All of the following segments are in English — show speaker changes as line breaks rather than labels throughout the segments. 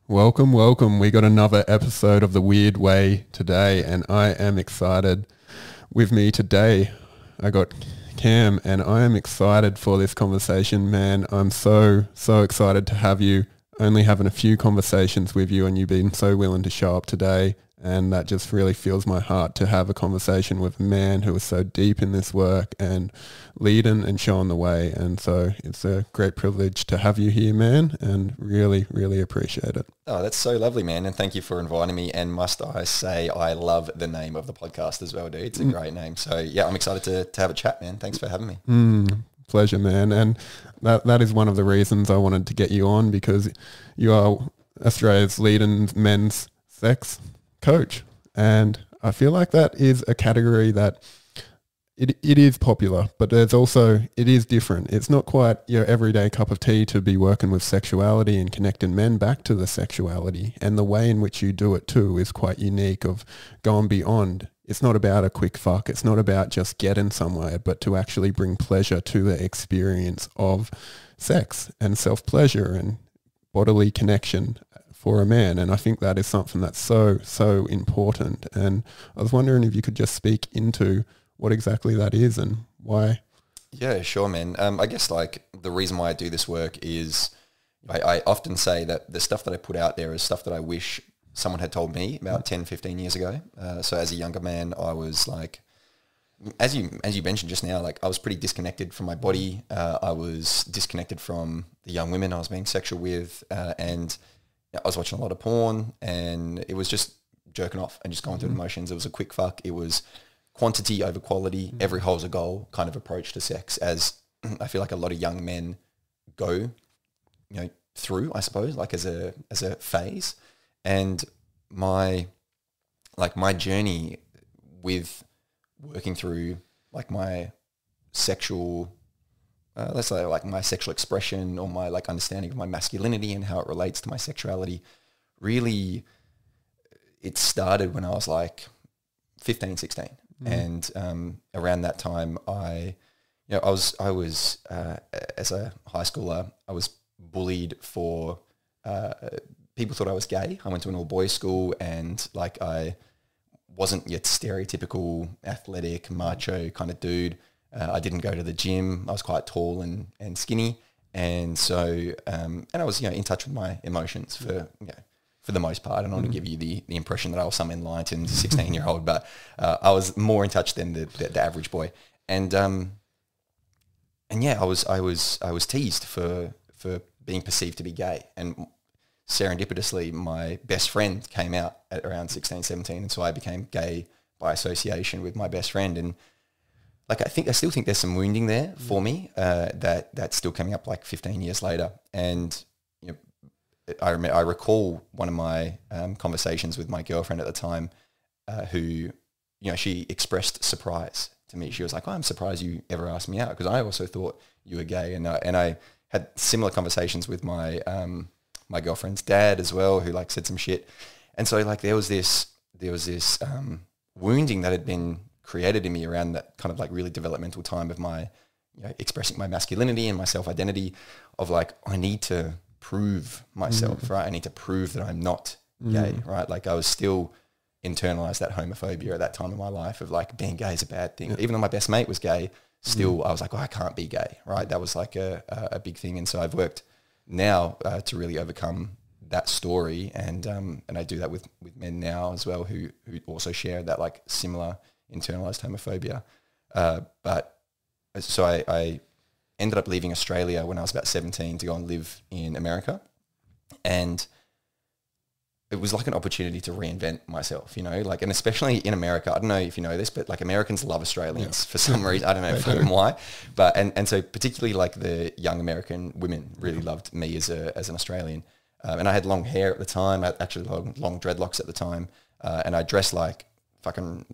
Welcome, welcome. We got another episode of The Weird Way today, and I am excited. With me today, I got Cam, and I am excited for this conversation, man. I'm so excited to have you. Only having a few conversations with you, and you've been so willing to show up today, and that just really fills my heart to have a conversation with a man who is so deep in this work and leading and showing the way. And so it's a great privilege to have you here, man, and really appreciate it.
Oh, that's so lovely, man. And thank you for inviting me. And must I say, I love the name of the podcast as well, dude. It's a great name. So yeah, I'm excited to have a chat, man. Thanks for having me.
Pleasure, man. And that is one of the reasons I wanted to get you on, because you are Australia's leading men's sex coach. And I feel like that is a category that it is popular, but there's also, it is different. It's not quite your everyday cup of tea to be working with sexuality and connecting men back to the sexuality. And the way in which you do it too is quite unique, of going beyond. It's not about a quick fuck. It's not about just getting somewhere, but to actually bring pleasure to the experience of sex and self-pleasure and bodily connection for a man. And I think that is something that's so important. And I was wondering if you could just speak into what exactly that is and why.
Yeah, sure, man. I guess like the reason why I do this work is I often say that the stuff that I put out there is stuff that I wish someone had told me about 10, 15 years ago. So as a younger man, I was like, as you mentioned just now, like I was pretty disconnected from my body. I was disconnected from the young women I was being sexual with, and I was watching a lot of porn, and it was just jerking off and just going through the motions. It was a quick fuck. It was quantity over quality. Every hole's a goal kind of approach to sex, as I feel like a lot of young men go, through, I suppose, like as a phase. And my journey with working through like my sexual, let's say like my sexual expression, or my like understanding of my masculinity and how it relates to my sexuality, really, it started when I was like 15, 16. And around that time, I was as a high schooler, I was bullied for, people thought I was gay. I went to an all-boys school, and like I wasn't yet stereotypical athletic, macho kind of dude. I didn't go to the gym. I was quite tall and skinny. And so, and I was, in touch with my emotions for the most part. I don't want to give you the impression that I was some enlightened 16-year-old, but I was more in touch than the average boy. And yeah, I was teased for being perceived to be gay. And serendipitously, my best friend came out at around 16, 17. And so I became gay by association with my best friend. And like, I still think there's some wounding there for me, that's still coming up like 15 years later. And, I recall one of my conversations with my girlfriend at the time, who, she expressed surprise to me. She was like, I'm surprised you ever asked me out, because I also thought you were gay. And I had similar conversations with my my girlfriend's dad as well, who like said some shit. And so like there was this wounding that had been created in me around that kind of like really developmental time of my expressing my masculinity and my self-identity, of like, I need to prove myself, right? I need to prove that I'm not gay, right? Like I was still internalized that homophobia at that time in my life, of like being gay is a bad thing. Even though my best mate was gay, still I was like, I can't be gay, right? That was like a big thing. And so I've worked now to really overcome that story, and I do that with men now as well, who also share that like similar internalized homophobia. But so I ended up leaving Australia when I was about 17 to go and live in America. And it was like an opportunity to reinvent myself, like, and especially in America, I don't know if you know this, but like Americans love Australians for some reason. I don't know fucking why, but, and so particularly like the young American women really loved me as an Australian. And I had long hair at the time. I had actually long dreadlocks at the time. And I dressed like fucking,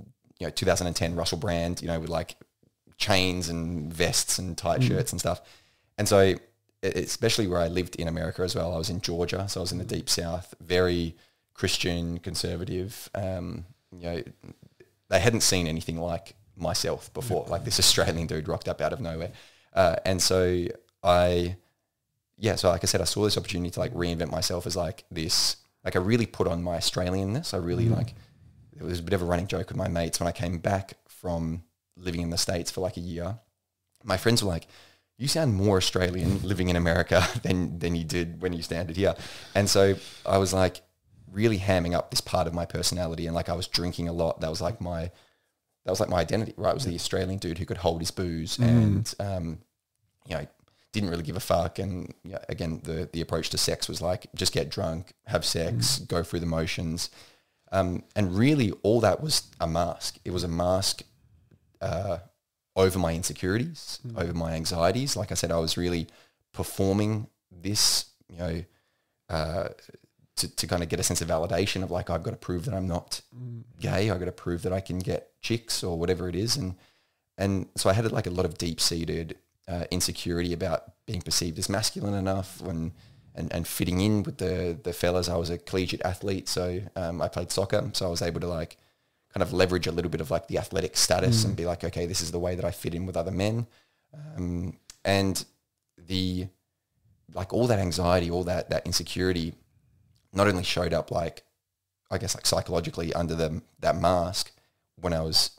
2010 Russell Brand, with like chains and vests and tight shirts and stuff. And so especially where I lived in America as well, I was in Georgia. So I was in the deep South, very Christian, conservative. They hadn't seen anything like myself before. Like this Australian dude rocked up out of nowhere. And so I yeah, so like I said, I saw this opportunity to like reinvent myself as like this, like I really put on my Australianness. I really like, it was a bit of a running joke with my mates when I came back from living in the States for like a year. My friends were like, you sound more Australian living in America than you did when you landed here. And so I was like really hamming up this part of my personality, and like I was drinking a lot. That was like my identity, right? I was the Australian dude who could hold his booze and, you know, didn't really give a fuck. And again, the approach to sex was like, just get drunk, have sex, go through the motions. And really all that was a mask. It was a mask over my insecurities, over my anxieties. Like I said, I was really performing this, you know, to kind of get a sense of validation of like, I've got to prove that I'm not gay. I've got to prove that I can get chicks or whatever it is. And so I had like a lot of deep-seated insecurity about being perceived as masculine enough and fitting in with the fellas. I was a collegiate athlete, so I played soccer. So I was able to like kind of leverage a little bit of like the athletic status and be like, okay, this is the way that I fit in with other men. And the, like all that anxiety, all that insecurity not only showed up like, I guess like psychologically under that mask when I was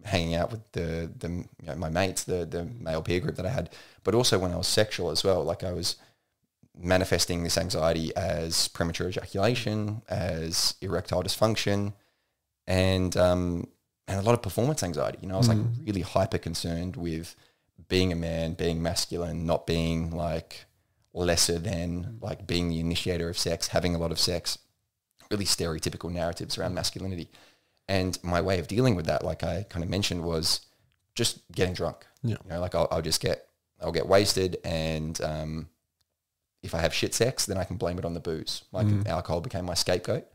hanging out with the you know, my mates, the male peer group that I had, but also when I was sexual as well. Like I was manifesting this anxiety as premature ejaculation, as erectile dysfunction, and a lot of performance anxiety. You know, I was like really hyper concerned with being a man, being masculine, not being like lesser than, like being the initiator of sex, having a lot of sex, really stereotypical narratives around masculinity. And my way of dealing with that, like I kind of mentioned, was just getting drunk. Yeah. You know, like I'll get wasted, and if I have shit sex, then I can blame it on the booze. Like alcohol became my scapegoat.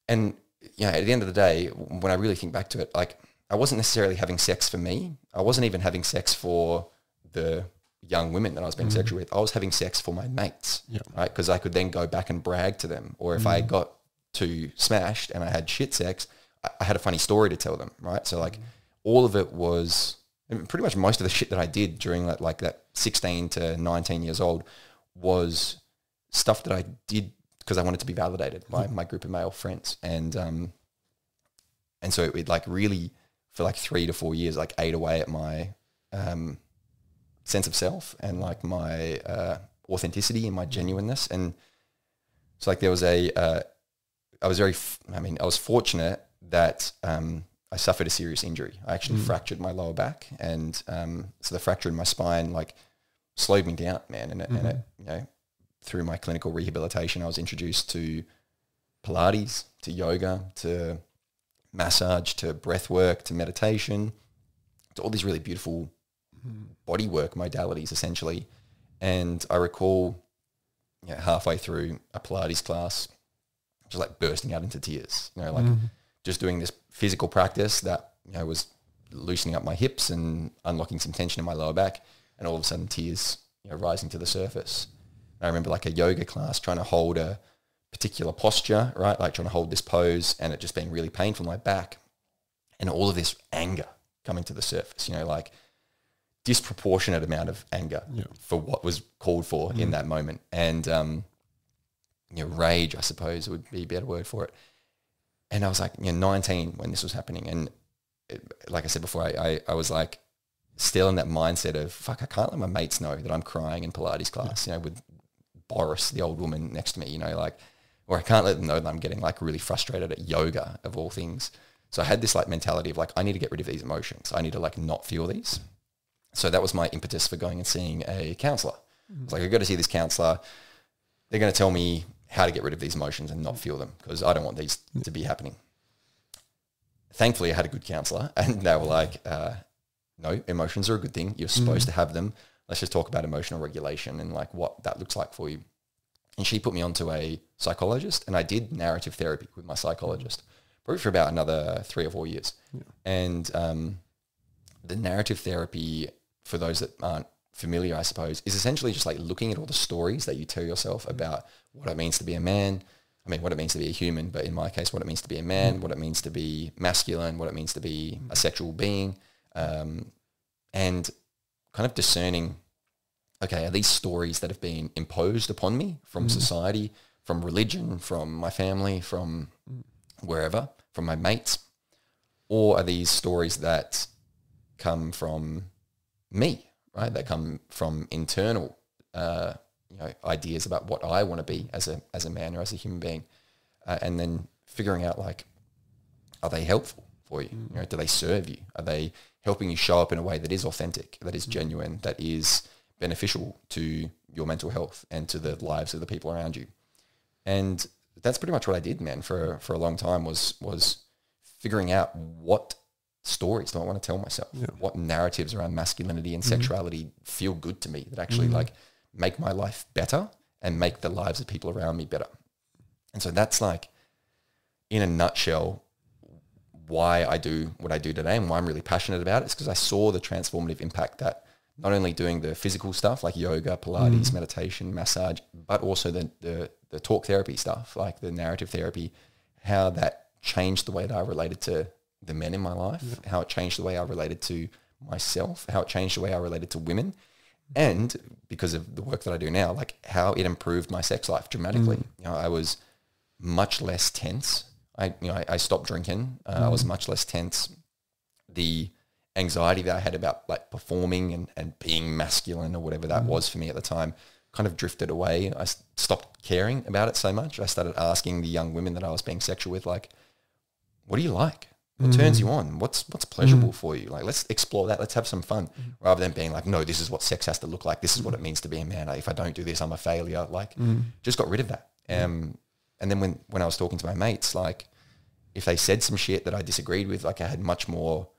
And you know, at the end of the day, when I really think back to it, like I wasn't necessarily having sex for me. I wasn't even having sex for the young women that I was being sexual with. I was having sex for my mates, right? Because I could then go back and brag to them. Or if I got too smashed and I had shit sex, I had a funny story to tell them, right? So like all of it was, and pretty much most of the shit that I did during like that 16 to 19 years old was stuff that I did because I wanted to be validated by my group of male friends. And so it like really for like 3 to 4 years, like ate away at my sense of self and like my authenticity and my genuineness. And so like there was I was fortunate that I suffered a serious injury. I actually fractured my lower back, and so the fracture in my spine like slowed me down, man. And it, you know, through my clinical rehabilitation, I was introduced to Pilates, to yoga, to massage, to breath work, to meditation, to all these really beautiful body work modalities, essentially. And I recall, you know, halfway through a Pilates class, just like bursting out into tears, you know, like just doing this physical practice that, you know, was loosening up my hips and unlocking some tension in my lower back, and all of a sudden tears, you know, rising to the surface. And I remember like a yoga class trying to hold a particular posture, right? Like trying to hold this pose, and it just being really painful in my back, and all of this anger coming to the surface, you know, like disproportionate amount of anger for what was called for in that moment. And, you know, rage, I suppose would be a better word for it. And I was like, you know, 19 when this was happening. And like I said before, I was like still in that mindset of, fuck, I can't let my mates know that I'm crying in Pilates class, you know, with Boris, the old woman next to me, you know, like, or I can't let them know that I'm getting like really frustrated at yoga of all things. So I had this like mentality of like, I need to get rid of these emotions. I need to like not feel these. So that was my impetus for going and seeing a counselor. It's like, I got to see this counselor. They're going to tell me how to get rid of these emotions and not feel them, because I don't want these to be happening. Thankfully, I had a good counselor, and they were like, no, emotions are a good thing. You're supposed to have them. Let's just talk about emotional regulation and like what that looks like for you. And she put me onto a psychologist, and I did narrative therapy with my psychologist probably for about another 3 or 4 years. And the narrative therapy, for those that aren't familiar, I suppose, is essentially just like looking at all the stories that you tell yourself about what it means to be a man. I mean, what it means to be a human, but in my case, what it means to be a man, what it means to be masculine, what it means to be a sexual being, and kind of discerning okay, are these stories that have been imposed upon me from society, from religion, from my family, from wherever, from my mates? Or are these stories that come from me, right? That come from internal, ideas about what I want to be as a man or as a human being, and then figuring out, like, are they helpful for you? You know, do they serve you? Are they helping you show up in a way that is authentic, that is genuine, that is beneficial to your mental health and to the lives of the people around you? And that's pretty much what I did, man, for a long time, was figuring out what stories do I want to tell myself, what narratives around masculinity and sexuality feel good to me, that actually like make my life better and make the lives of people around me better. And so that's, like, in a nutshell, why I do what I do today and why I'm really passionate about it. Is because I saw the transformative impact that not only doing the physical stuff like yoga, Pilates, meditation, massage, but also the talk therapy stuff, like the narrative therapy, how that changed the way that I related to the men in my life, how it changed the way I related to myself, how it changed the way I related to women, and because of the work that I do now, like how it improved my sex life dramatically. You know, I was much less tense. I stopped drinking. I was much less tense. The anxiety that I had about, like, performing and being masculine or whatever that was for me at the time kind of drifted away. I stopped caring about it so much. I started asking the young women that I was being sexual with, like, what do you like? What turns you on? What's pleasurable for you? Like, let's explore that. Let's have some fun, rather than being like, no, this is what sex has to look like. This is what it means to be a man. If I don't do this, I'm a failure. Like, just got rid of that. And then when I was talking to my mates, like, if they said some shit that I disagreed with, like, I had much more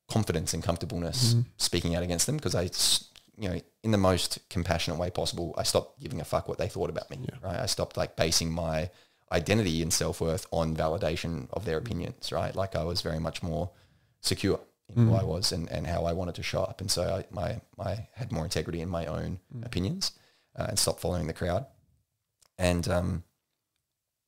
confidence and comfortableness speaking out against them, because I, in the most compassionate way possible, I stopped giving a fuck what they thought about me. Right? I stopped, like, basing my identity and self-worth on validation of their opinions, right? Like, I was very much more secure in who I was and how I wanted to show up. And so I had more integrity in my own opinions and stopped following the crowd. And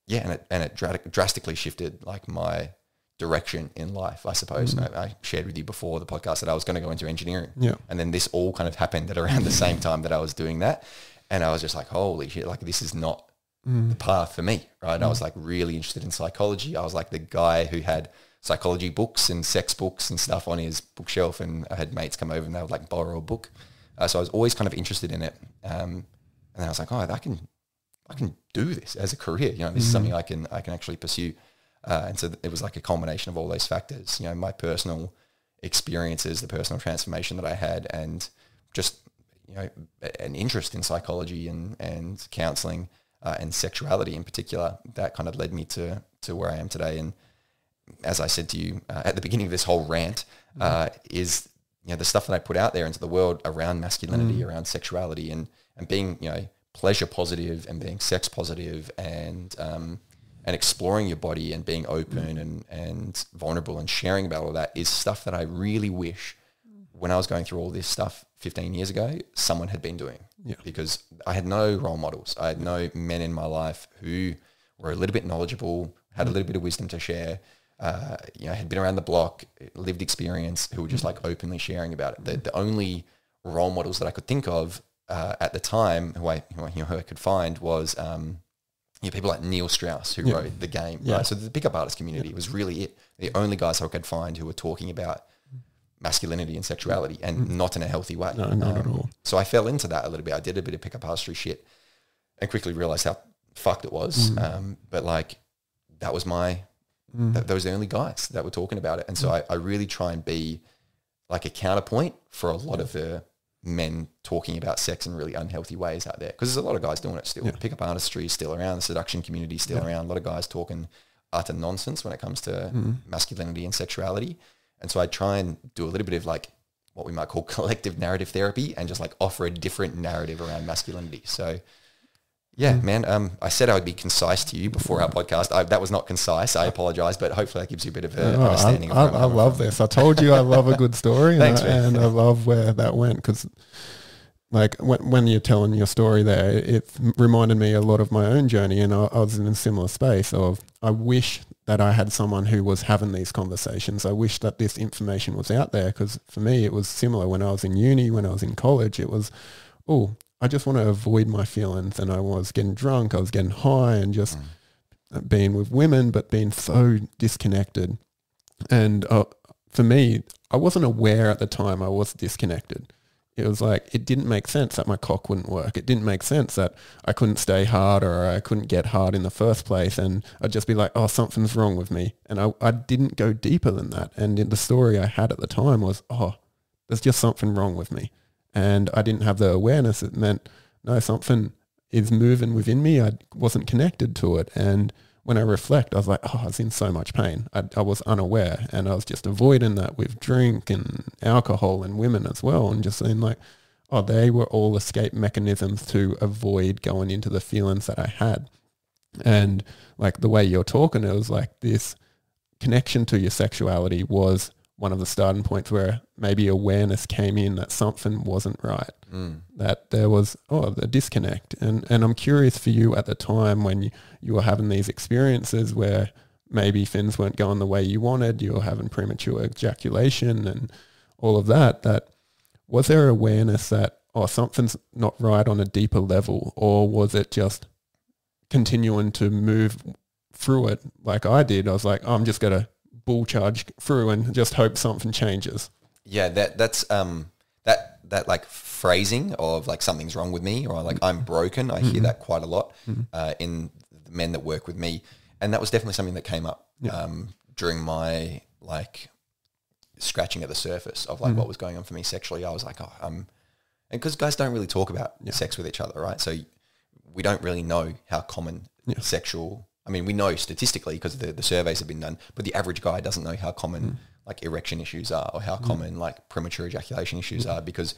it drastically shifted, like, my direction in life, I suppose. And I shared with you before the podcast that I was going to go into engineering. And then this all kind of happened at around the same time that I was doing that. And I was just like, holy shit, like, this is not the path for me, right? I was, like, really interested in psychology. I was, like, the guy who had psychology books and sex books and stuff on his bookshelf, and I had mates come over and they would, like, borrow a book. So I was always kind of interested in it. And then I was like, oh, I can do this as a career. This is something I can actually pursue. And so it was like a culmination of all those factors, my personal experiences, the personal transformation that I had, and just, an interest in psychology and counseling and sexuality in particular, that kind of led me to where I am today. And as I said to you at the beginning of this whole rant, is, the stuff that I put out there into the world around masculinity, around sexuality, and being, pleasure positive and being sex positive, and exploring your body and being open and vulnerable and sharing about all that, is stuff that I really wish, when I was going through all this stuff 15 years ago, someone had been doing. Because I had no role models. I had no men in my life who were a little bit knowledgeable, had a little bit of wisdom to share, had been around the block, lived experience, who were just, like, openly sharing about it. The only role models that I could think of at the time who I could find was people like Neil Strauss, who wrote The Game. Right? So the pickup artist community was really it. The only guys I could find who were talking about masculinity and sexuality, and not in a healthy way.
No, not at all.
So I fell into that a little bit. I did a bit of pickup artistry shit and quickly realized how fucked it was. But, like, that was those the only guys that were talking about it. And so I really try and be, like, a counterpoint for a lot of the men talking about sex in really unhealthy ways out there. Because there's a lot of guys doing it still. Pickup artistry is still around. The seduction community is still around. A lot of guys talking utter nonsense when it comes to masculinity and sexuality. And so I try and do a little bit of, like, what we might call collective narrative therapy, and just, like, offer a different narrative around masculinity. So, man, I said I would be concise to you before our podcast. That was not concise. I apologize, but hopefully that gives you a bit of an understanding.
I love this. I told you I love a good story.
Thanks,
and I love where that went, because, like, when you're telling your story there, it reminded me a lot of my own journey, and I was in a similar space of, I wish that I had someone who was having these conversations. I wish that this information was out there, because for me it was similar when I was in uni, when I was in college. It was oh, I just want to avoid my feelings. And I was getting drunk, I was getting high and just being with women, but being so disconnected. And for me, I wasn't aware at the time I was disconnected. It was like, it didn't make sense that my cock wouldn't work. It didn't make sense that I couldn't stay hard or I couldn't get hard in the first place. And I'd just be like, oh, something's wrong with me. And I didn't go deeper than that. And the story I had at the time was, oh, there's just something wrong with me. And I didn't have the awareness. It meant, no, something is moving within me. I wasn't connected to it. And when I reflect, I was like, oh, I was in so much pain. I was unaware, and I was just avoiding that with drink and alcohol and women as well, and just saying like, oh, they were all escape mechanisms to avoid going into the feelings that I had. And like the way you're talking, it was like this connection to your sexuality was one of the starting points where maybe awareness came in that something wasn't right, that there was, the disconnect. And I'm curious for you at the time when you were having these experiences where maybe things weren't going the way you wanted, you were having premature ejaculation and all of that, that was there awareness that, something's not right on a deeper level, or was it just continuing to move through it like I did? I was like, I'm just going to bull charge through and just hope something changes.
Yeah, that's that like phrasing of like something's wrong with me, or like I'm broken. I hear that quite a lot in the men that work with me, and that was definitely something that came up during my like scratching at the surface of like what was going on for me sexually. I was like, and because guys don't really talk about sex with each other, right? So we don't really know how common sexual. I mean, we know statistically because the surveys have been done, but the average guy doesn't know how common like erection issues are, or how common like premature ejaculation issues are, because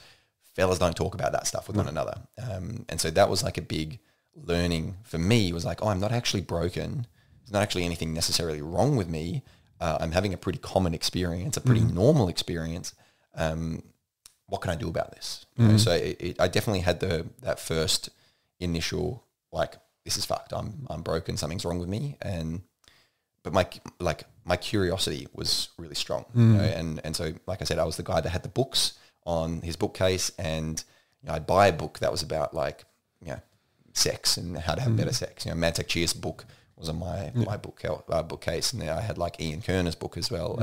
fellas don't talk about that stuff with one another. And so that was like a big learning for me, was like, I'm not actually broken. There's not actually anything necessarily wrong with me. I'm having a pretty common experience, a pretty normal experience. What can I do about this? You know, so I definitely had that first initial like, this is fucked. I'm broken. Something's wrong with me. But my curiosity was really strong. You know? And so, like I said, I was the guy that had the books on his bookcase, and I'd buy a book that was about like, sex and how to have better sex. Mantak Chia's book was on my bookcase, and I had like Ian Kerner's book as well.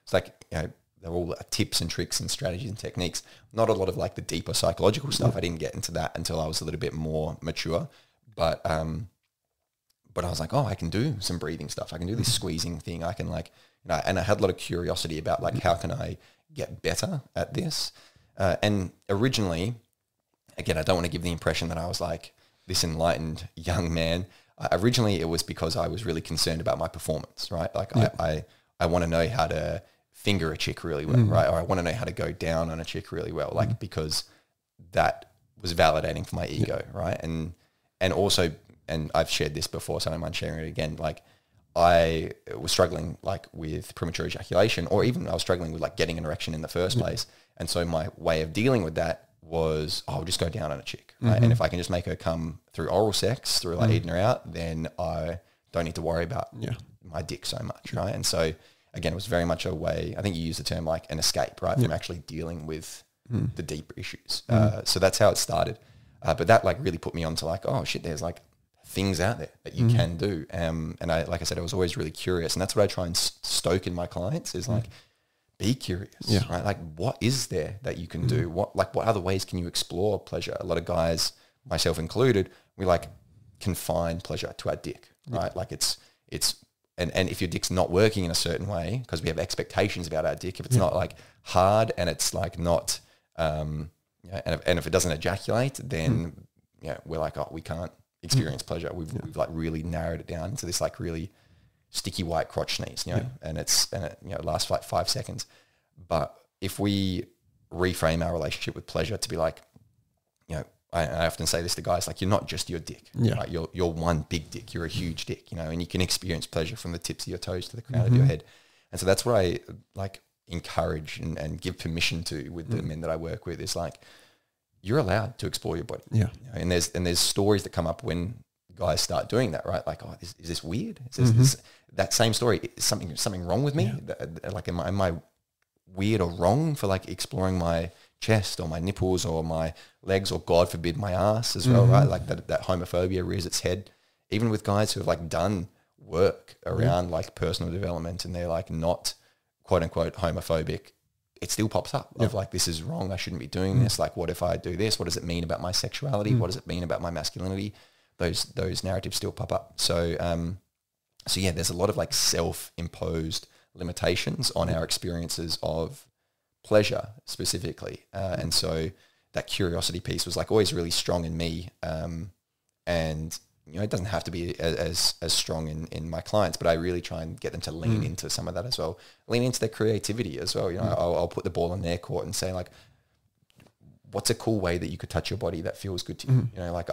It's like, they're all tips and tricks and strategies and techniques. Not a lot of like the deeper psychological stuff. I didn't get into that until I was a little bit more mature. But I was like, I can do some breathing stuff. I can do this squeezing thing. I can like, and I had a lot of curiosity about like, how can I get better at this? And originally, again, I don't want to give the impression that I was like this enlightened young man. Originally, it was because I was really concerned about my performance, right? Like I want to know how to finger a chick really well, right? Or I want to know how to go down on a chick really well, like because that was validating for my ego, right? And also, and I've shared this before, so I don't mind sharing it again, like I was struggling like with premature ejaculation, or even I was struggling with like getting an erection in the first place. And so my way of dealing with that was, I'll just go down on a chick, right? And if I can just make her come through oral sex, through like eating her out, then I don't need to worry about my dick so much, right? And so again, it was very much a way, I think you use the term like an escape, right? From actually dealing with the deeper issues. So that's how it started. But that like really put me on to like, oh shit, there's like things out there that you can do. And I, like I said, I was always really curious, and that's what I try and stoke in my clients is like, be curious, right? Like what is there that you can do? What other ways can you explore pleasure? A lot of guys, myself included, we like confine pleasure to our dick, right? Like it's, and if your dick's not working in a certain way, because we have expectations about our dick, if it's not like hard and it's like not, and if it doesn't ejaculate, then we're like, we can't experience pleasure. We've like really narrowed it down to this like really sticky white crotch sneeze, and it lasts for like 5 seconds. But if we reframe our relationship with pleasure to be like, I often say this to guys, like, you're not just your dick, right? You're one big dick. You're a huge dick, and you can experience pleasure from the tips of your toes to the crown of your head. And so that's what I like encourage and give permission to with the men that I work with, is like, you're allowed to explore your body. And there's stories that come up when guys start doing that, right? Like, is this weird? Is that same story? Is something wrong with me? Like, am I weird or wrong for like exploring my chest or my nipples or my legs or, God forbid, my ass as well, right? Like that homophobia rears its head. Even with guys who have like done work around like personal development and they're like not quote unquote homophobic, it still pops up of like, this is wrong. I shouldn't be doing this. Like, what if I do this? What does it mean about my sexuality? What does it mean about my masculinity? Those narratives still pop up. So, so yeah, there's a lot of like self-imposed limitations on our experiences of pleasure specifically. And so that curiosity piece was like always really strong in me. And, you know, it doesn't have to be as strong in my clients, but I really try and get them to lean into some of that as well. Lean into their creativity as well. You know, I'll put the ball on their court and say like, what's a cool way that you could touch your body that feels good to you? You know, like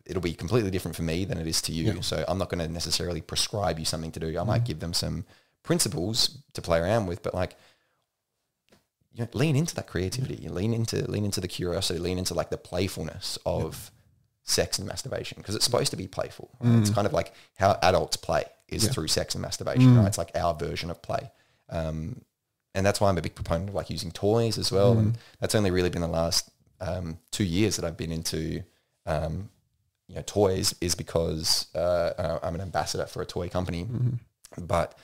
it'll be completely different for me than it is to you. So I'm not going to necessarily prescribe you something to do. I might give them some principles to play around with, but like, you know, lean into that creativity, lean into the curiosity, lean into like the playfulness of sex and masturbation, because it's supposed to be playful. Right? It's kind of like how adults play is through sex and masturbation, right? It's like our version of play. And that's why I'm a big proponent of like using toys as well. And that's only really been the last 2 years that I've been into, you know, toys, is because I'm an ambassador for a toy company. But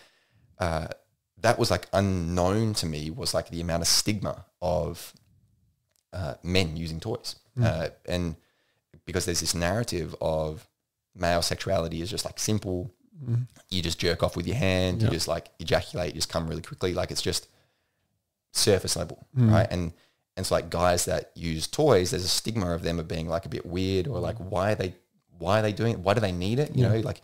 that was like unknown to me, was like the amount of stigma of men using toys. And because there's this narrative of male sexuality is just like simple. You just jerk off with your hand, you just like ejaculate, you just come really quickly. Like it's just surface level, right? And so like guys that use toys, there's a stigma of them of being like a bit weird, or like, why are they doing it? Why do they need it? You know, like,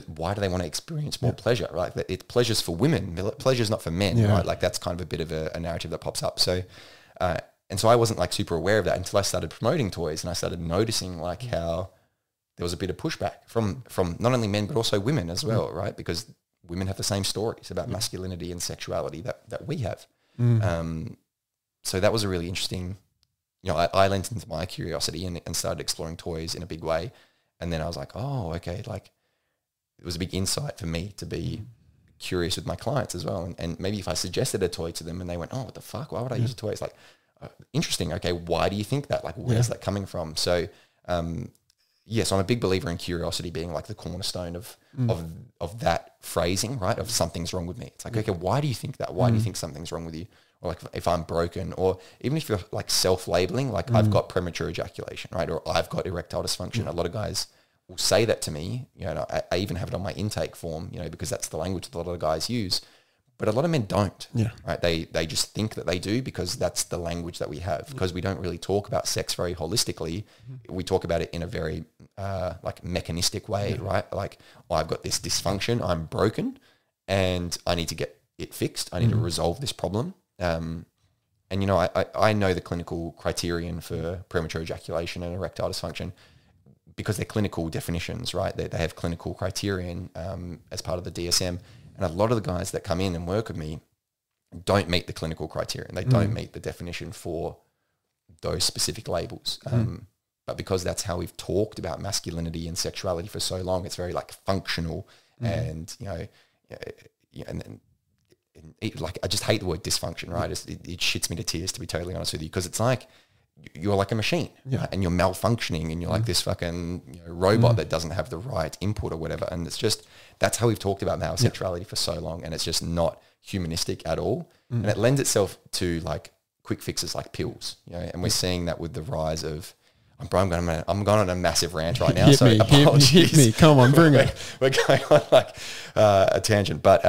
why do they want to experience more pleasure? Right? It's pleasure's for women, pleasure's not for men, right? Like that's kind of a bit of a narrative that pops up. So, and so I wasn't like super aware of that until I started promoting toys, and I started noticing like how there was a bit of pushback from not only men, but also women as well, right? Because women have the same stories about masculinity and sexuality that we have. So that was a really interesting, you know, I lent into my curiosity and started exploring toys in a big way. And then I was like, oh, okay, like it was a big insight for me to be curious with my clients as well. And maybe if I suggested a toy to them and they went, oh, what the fuck? Why would I use a toy? It's like, interesting. Okay, why do you think that? Like, where's that coming from? So, yes, I'm a big believer in curiosity being like the cornerstone of that phrasing, right? Of something's wrong with me. It's like, okay, why do you think that? Why do you think something's wrong with you? Or like if I'm broken, or even if you're like self-labeling, like I've got premature ejaculation, right? Or I've got erectile dysfunction. A lot of guys will say that to me, you know, I even have it on my intake form, you know, because that's the language that a lot of guys use. But a lot of men don't, right? They just think that they do because that's the language that we have, because we don't really talk about sex very holistically. We talk about it in a very like mechanistic way, right? Like, oh, I've got this dysfunction, I'm broken, and I need to get it fixed. I need to resolve this problem. And, you know, I know the clinical criterion for premature ejaculation and erectile dysfunction because they're clinical definitions, right? They have clinical criterion as part of the DSM. And a lot of the guys that come in and work with me don't meet the clinical criterion. They don't meet the definition for those specific labels. But because that's how we've talked about masculinity and sexuality for so long, it's very like functional and, you know, and like, I just hate the word dysfunction, right? It shits me to tears, to be totally honest with you, because it's like, you're like a machine, right? And you're malfunctioning and you're like this fucking, you know, robot that doesn't have the right input or whatever. And it's just, that's how we've talked about male sexuality for so long. And it's just not humanistic at all. And it lends itself to like quick fixes like pills, you know, and we're seeing that with the rise of, I'm going on a massive rant right now.
Hit me. Come on, bring it.
We're going on like a tangent, but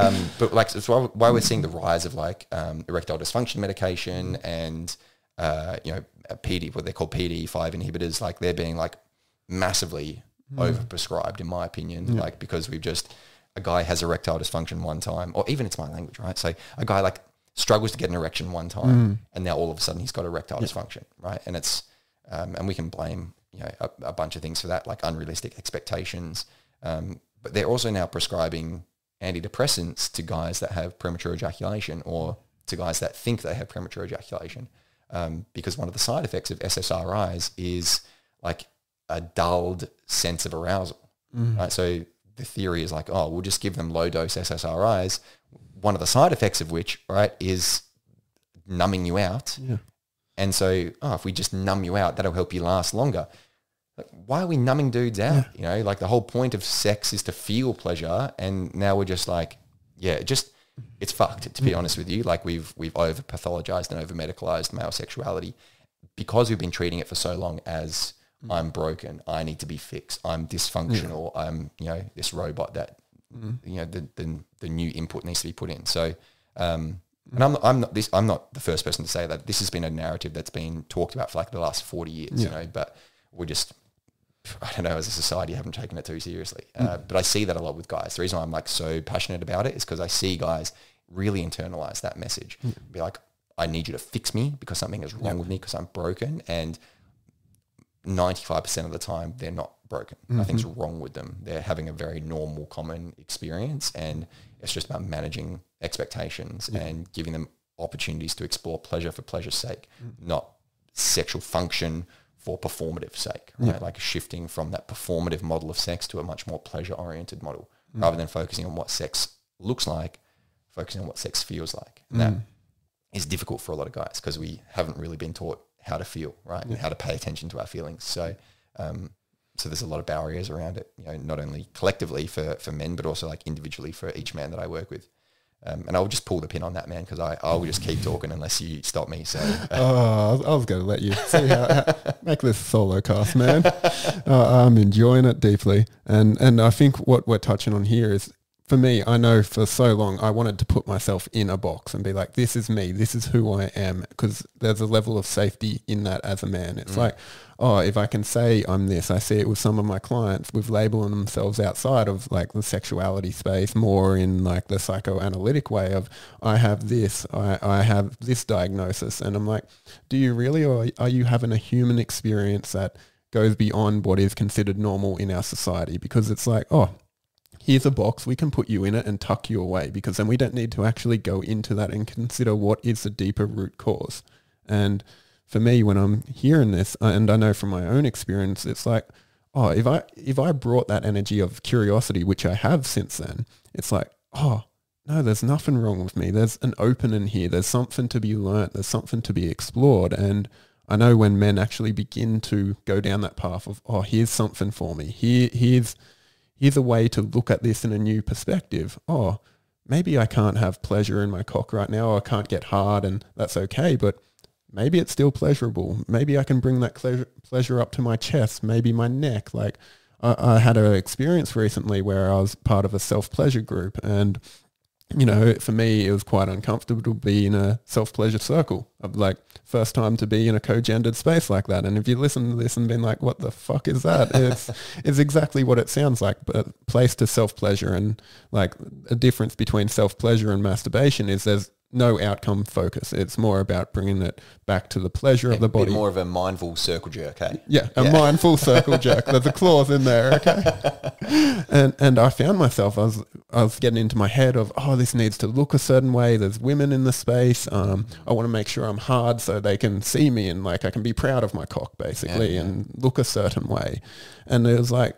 like, so why we're seeing the rise of like erectile dysfunction medication and, you know, PD, what they call PDE5 inhibitors, like they're being like massively overprescribed, in my opinion, like because a guy has erectile dysfunction one time, or even it's my language, right? So a guy like struggles to get an erection one time and now all of a sudden he's got erectile dysfunction, right? And it's, and we can blame, you know, a bunch of things for that, like unrealistic expectations. But they're also now prescribing antidepressants to guys that have premature ejaculation, or to guys that think they have premature ejaculation. Because one of the side effects of SSRIs is like a dulled sense of arousal, right? So the theory is like, oh, we'll just give them low dose SSRIs. One of the side effects of which, right, is numbing you out And so, if we just numb you out, that'll help you last longer. Like, why are we numbing dudes out? You know, like the whole point of sex is to feel pleasure. And now we're just like, it's fucked, to be honest with you. Like we've over pathologized and over medicalized male sexuality because we've been treating it for so long as I'm broken, I need to be fixed, I'm dysfunctional, I'm, you know, this robot that, you know, the new input needs to be put in. So, and I'm not the first person to say that. This has been a narrative that's been talked about for like the last 40 years, you know, but we're just, I don't know, as a society, haven't taken it too seriously. But I see that a lot with guys. The reason why I'm like so passionate about it is because I see guys really internalize that message. Be like, I need you to fix me because something is wrong with me because I'm broken. And 95% of the time, they're not broken. Nothing's wrong with them. They're having a very normal, common experience. And it's just about managing expectations and giving them opportunities to explore pleasure for pleasure's sake, not sexual function for performative sake, right? Like shifting from that performative model of sex to a much more pleasure-oriented model, rather than focusing on what sex looks like, focusing on what sex feels like. And that is difficult for a lot of guys because we haven't really been taught how to feel, right? And how to pay attention to our feelings. So, so there's a lot of barriers around it, you know, not only collectively for men, but also like individually for each man that I work with. And I'll just pull the pin on that, man, because I will just keep talking unless you stop me. So,
I was going to let you see how make this solo cast, man. I'm enjoying it deeply, and I think what we're touching on here is, for me, I know for so long I wanted to put myself in a box and be like, this is me, this is who I am, because there's a level of safety in that as a man. It's like, oh, if I can say I'm this, I see it with some of my clients with labeling themselves outside of like the sexuality space, more in like the psychoanalytic way of, I have this, I have this diagnosis. And I'm like, do you really, or are you having a human experience that goes beyond what is considered normal in our society? Because it's like, oh, here's a box, we can put you in it and tuck you away, because then we don't need to actually go into that and consider what is the deeper root cause. And for me, when I'm hearing this, and I know from my own experience, it's like, oh, if I brought that energy of curiosity, which I have since then, it's like, oh, no, there's nothing wrong with me. There's an opening here. There's something to be learnt. There's something to be explored. And I know when men actually begin to go down that path of, oh, here's something for me. Here's a way to look at this in a new perspective. Oh, maybe I can't have pleasure in my cock right now, or I can't get hard, and that's okay, but maybe it's still pleasurable. Maybe I can bring that pleasure up to my chest, maybe my neck. Like I had an experience recently where I was part of a self-pleasure group, and you know, for me, it was quite uncomfortable to be in a self-pleasure circle. Of like, first time to be in a co-gendered space like that. And if you listen to this and been like, what the fuck is that? It's exactly what it sounds like, but placed to self-pleasure. And like a difference between self-pleasure and masturbation is there's no outcome focus. It's more about bringing it back to the pleasure of the body.
More of a mindful circle jerk, hey?
Yeah, a mindful circle jerk. There's a clause in there, okay? And I found myself, I was getting into my head of, oh, this needs to look a certain way. There's women in the space. I want to make sure I'm hard so they can see me and like I can be proud of my cock, basically, and look a certain way. And it was like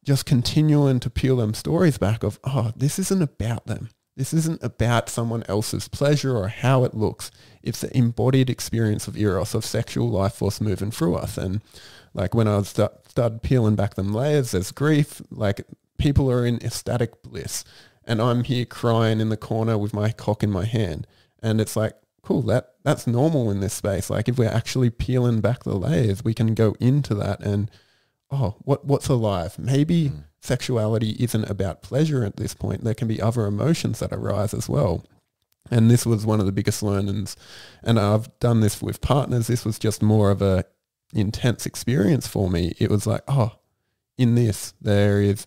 just continuing to peel them stories back of, oh, this isn't about them. This isn't about someone else's pleasure or how it looks. It's the embodied experience of eros, of sexual life force moving through us. And like when I started peeling back them layers, there's grief, like people are in ecstatic bliss. And I'm here crying in the corner with my cock in my hand. And it's like, cool, that's normal in this space. Like if we're actually peeling back the layers, we can go into that and, oh, what's alive? Maybe sexuality isn't about pleasure at this point. There can be other emotions that arise as well. And this was one of the biggest learnings. And I've done this with partners. This was just more of a intense experience for me. It was like, oh, in this, there is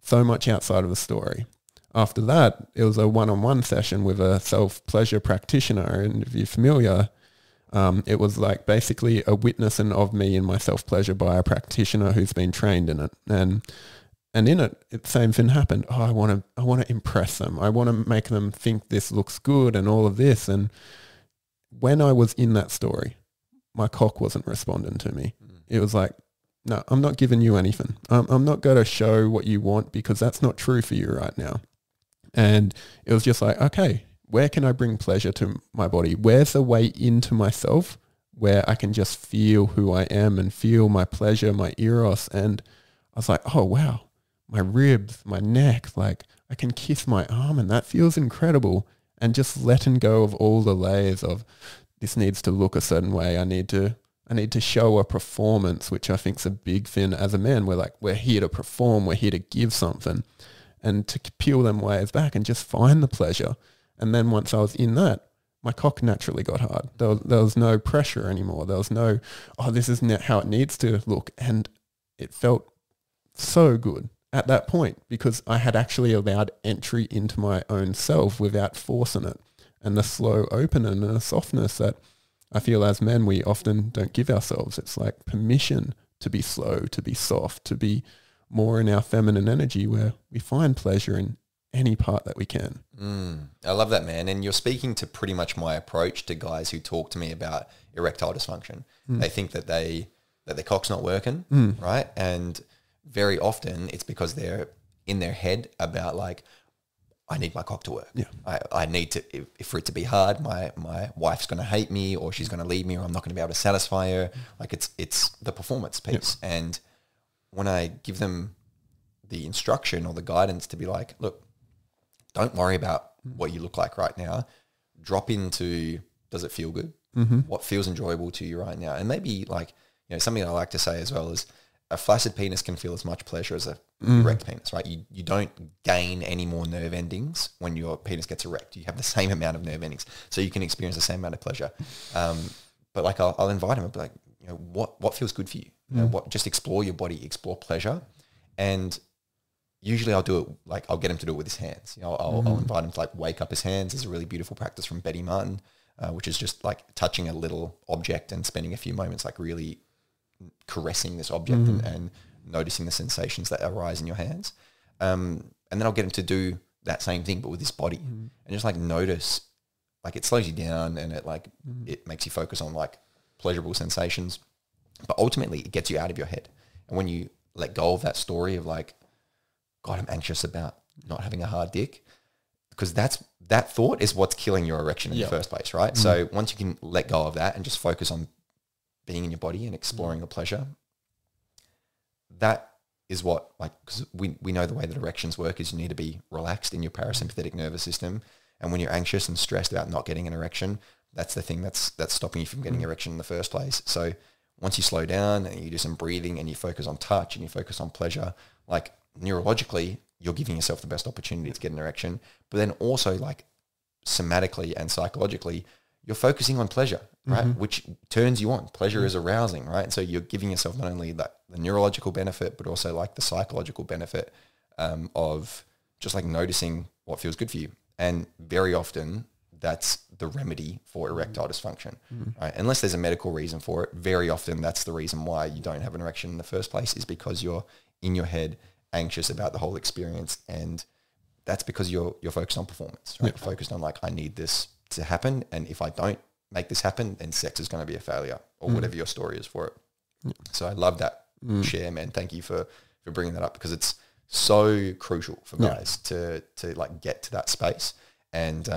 so much outside of the story. After that, it was a one-on-one session with a self-pleasure practitioner. And if you're familiar, it was like basically a witnessing of me in my self-pleasure by a practitioner who's been trained in it. And in it, the same thing happened. Oh, I want to impress them. I want to make them think this looks good and all of this. And when I was in that story, my cock wasn't responding to me. It was like, no, I'm not giving you anything. I'm not going to show what you want because that's not true for you right now. And it was just like, okay, where can I bring pleasure to my body? Where's the way into myself where I can just feel who I am and feel my pleasure, my eros. And I was like, oh, wow, my ribs, my neck, like I can kiss my arm and that feels incredible. And just letting go of all the layers of this needs to look a certain way. I need to show a performance, which I think is a big thing as a man. We're here to perform, we're here to give something, and to peel them layers back and just find the pleasure. And then once I was in that, my cock naturally got hard. There was no pressure anymore. There was no, oh, this isn't how it needs to look. And it felt so good at that point because I had actually allowed entry into my own self without forcing it. And the slow opening and the softness that I feel as men we often don't give ourselves. It's like permission to be slow, to be soft, to be more in our feminine energy where we find pleasure in any part that we can.
I love that, man. And you're speaking to pretty much my approach to guys who talk to me about erectile dysfunction. They think that their cock's not working, right? And very often it's because they're in their head about like, I need my cock to work.
Yeah.
I need to, if for it to be hard, my wife's going to hate me or she's going to leave me or I'm not going to be able to satisfy her. Like it's the performance piece. Yeah. And when I give them the instruction or the guidance to be like, look, don't worry about what you look like right now. Drop into, does it feel good? What feels enjoyable to you right now? And maybe like, something I like to say as well is a flaccid penis can feel as much pleasure as a erect penis, right? You don't gain any more nerve endings when your penis gets erect. You have the same amount of nerve endings. So you can experience the same amount of pleasure. But like I'll invite them and be like, what feels good for you? Just explore your body, explore pleasure. And usually I'll do it, like I'll get him to do it with his hands. I'll invite him to like wake up his hands. There's a really beautiful practice from Betty Martin, which is just like touching a little object and spending a few moments like really caressing this object and noticing the sensations that arise in your hands. And then I'll get him to do that same thing, but with his body and just like notice, like it slows you down and it like, it makes you focus on like pleasurable sensations, but ultimately it gets you out of your head. And when you let go of that story of like, God, I'm anxious about not having a hard dick, because that thought is what's killing your erection in the first place, right? So once you can let go of that and just focus on being in your body and exploring your pleasure, that is what, like, because we know the way that erections work is you need to be relaxed in your parasympathetic nervous system. And when you're anxious and stressed about not getting an erection, that's the thing that's stopping you from getting erection in the first place. So once you slow down and you do some breathing and you focus on touch and you focus on pleasure, like neurologically, you're giving yourself the best opportunity to get an erection. But then also like somatically and psychologically, you're focusing on pleasure, right? Which turns you on. Pleasure is arousing, right? And so you're giving yourself not only the neurological benefit, but also like the psychological benefit of just like noticing what feels good for you. And very often that's the remedy for erectile dysfunction, right? Unless there's a medical reason for it, very often that's the reason why you don't have an erection in the first place, is because you're in your head anxious about the whole experience. And that's because you're focused on performance, right? You're focused on like, I need this to happen, and if I don't make this happen, then sex is going to be a failure, or whatever your story is for it. So I love that share, man. Thank you for bringing that up, because it's so crucial for guys to like get to that space. And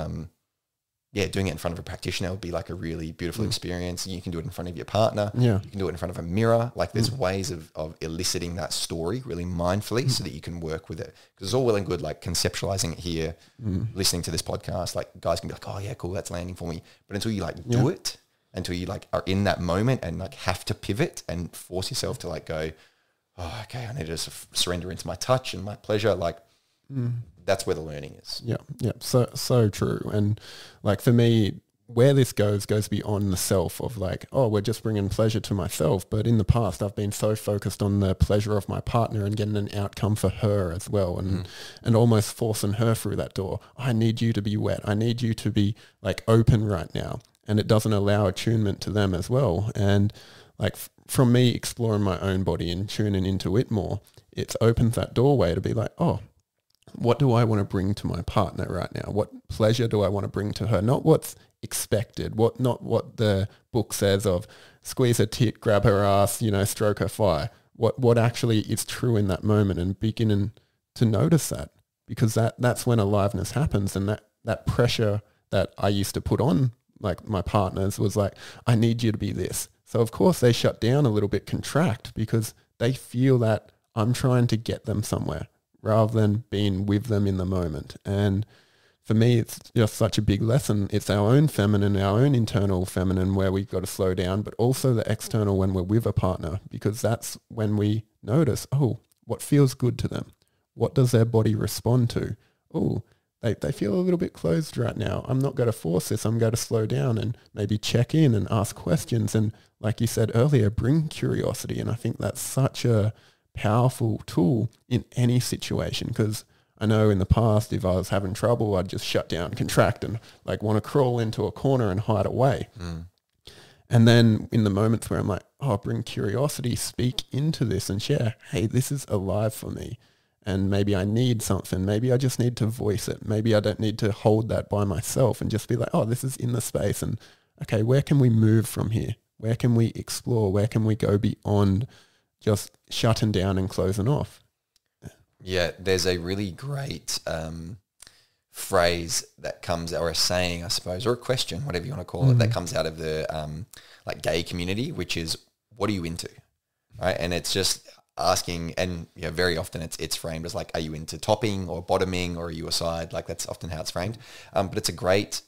doing it in front of a practitioner would be like a really beautiful experience. You can do it in front of your partner. You can do it in front of a mirror. Like there's ways of eliciting that story really mindfully so that you can work with it. Because it's all well and good like conceptualizing it here, listening to this podcast, like guys can be like, oh yeah, cool, that's landing for me. But until you like do it, until you like are in that moment and like have to pivot and force yourself to like go, oh, okay, I need to surrender into my touch and my pleasure, like that's where the learning is.
Yeah. So true. And like for me, where this goes beyond the self of like, oh, we're just bringing pleasure to myself. But in the past, I've been so focused on the pleasure of my partner and getting an outcome for her as well. And almost forcing her through that door. I need you to be wet. I need you to be like open right now. And it doesn't allow attunement to them as well. And like from me exploring my own body and tuning into it more, it opens that doorway to be like, oh, what do I want to bring to my partner right now? What pleasure do I want to bring to her? Not what's expected, not what the book says of squeeze her tit, grab her ass, stroke her thigh. What actually is true in that moment, and beginning to notice that, because that's when aliveness happens, and that pressure that I used to put on like my partners was like, I need you to be this. So of course they shut down a little bit, contract, because they feel that I'm trying to get them somewhere rather than being with them in the moment. And for me, it's just such a big lesson. It's our own feminine, our own internal feminine where we've got to slow down, but also the external when we're with a partner, because that's when we notice, oh, what feels good to them? What does their body respond to? Oh, they feel a little bit closed right now. I'm not going to force this. I'm going to slow down and maybe check in and ask questions. And like you said earlier, bring curiosity. And I think that's such a powerful tool in any situation, because I know in the past, if I was having trouble, I'd just shut down, contract, and like want to crawl into a corner and hide away. And then in the moments where I'm like, oh, bring curiosity, speak into this and share, hey, this is alive for me. And maybe I need something. Maybe I just need to voice it. Maybe I don't need to hold that by myself and just be like, oh, this is in the space. And okay, where can we move from here? Where can we explore? Where can we go beyond just shutting down and closing off?
Yeah, there's a really great phrase that comes, or a saying, I suppose, or a question, whatever you want to call it, that comes out of the like gay community, which is, what are you into? Right? And it's just asking, and very often it's framed as like, are you into topping or bottoming, or are you a side? Like that's often how it's framed. But it's a great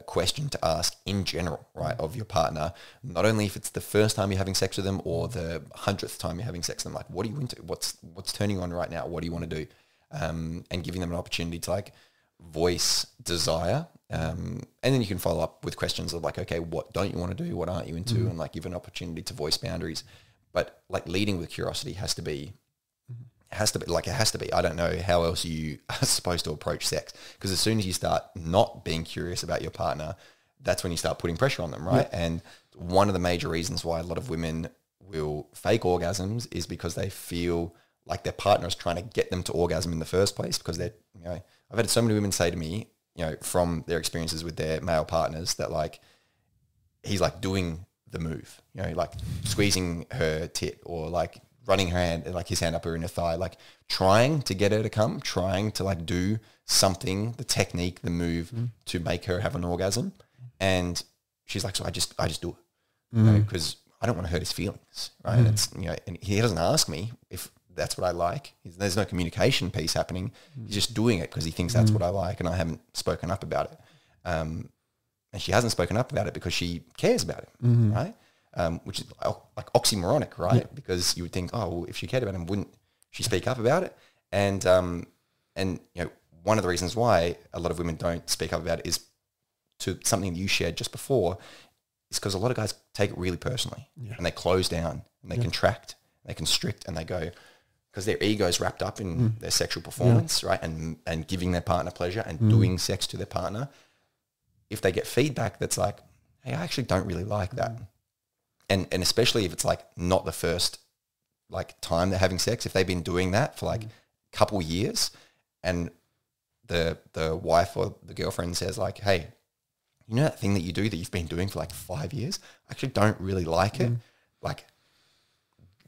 question to ask in general, right, of your partner, not only if it's the first time you're having sex with them or the 100th time you're having sex with them, like, what are you into? What's turning you on right now? What do you want to do? And giving them an opportunity to like voice desire. And then you can follow up with questions of like, okay, what don't you want to do? What aren't you into? And like give an opportunity to voice boundaries. But like leading with curiosity has to be. I don't know how else you are supposed to approach sex, because as soon as you start not being curious about your partner, that's when you start putting pressure on them, right? Yeah. And one of the major reasons why a lot of women will fake orgasms is because they feel like their partner is trying to get them to orgasm in the first place, because they're, I've had so many women say to me, from their experiences with their male partners, that like he's like doing the move, like squeezing her tit, or like running her hand, like his hand up her inner thigh, like trying to get her to come, trying to like do something, the technique, the move to make her have an orgasm. And she's like, so I just do it, because I don't want to hurt his feelings, right? And it's, and he doesn't ask me if that's what I like. There's no communication piece happening. He's just doing it because he thinks that's what I like, and I haven't spoken up about it. And she hasn't spoken up about it because she cares about it, right? Which is like oxymoronic, right? Yeah. Because you would think, oh, well, if she cared about him, wouldn't she speak up about it? And one of the reasons why a lot of women don't speak up about it is to something you shared just before, is because a lot of guys take it really personally, and they close down and they contract, they constrict, and they go, because their ego's wrapped up in their sexual performance, right? And giving their partner pleasure and doing sex to their partner. If they get feedback that's like, hey, I actually don't really like that. And especially if it's like not the first like time they're having sex, if they've been doing that for like a couple years, and the wife or the girlfriend says like, hey, you know that thing that you do that you've been doing for like 5 years? I actually don't really like it. Like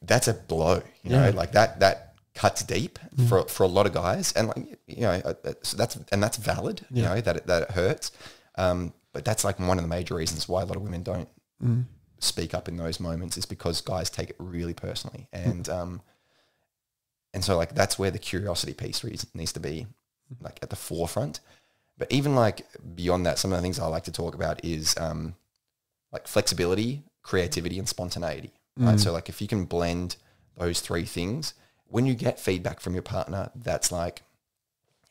that's a blow, you know, like that cuts deep for a lot of guys. And like, so that's valid, you know, that it hurts. But that's like one of the major reasons why a lot of women don't speak up in those moments, is because guys take it really personally. And so like that's where the curiosity piece needs to be like at the forefront. But even like beyond that, some of the things I like to talk about is like flexibility, creativity, and spontaneity. Right? So like if you can blend those three things, when you get feedback from your partner that's like,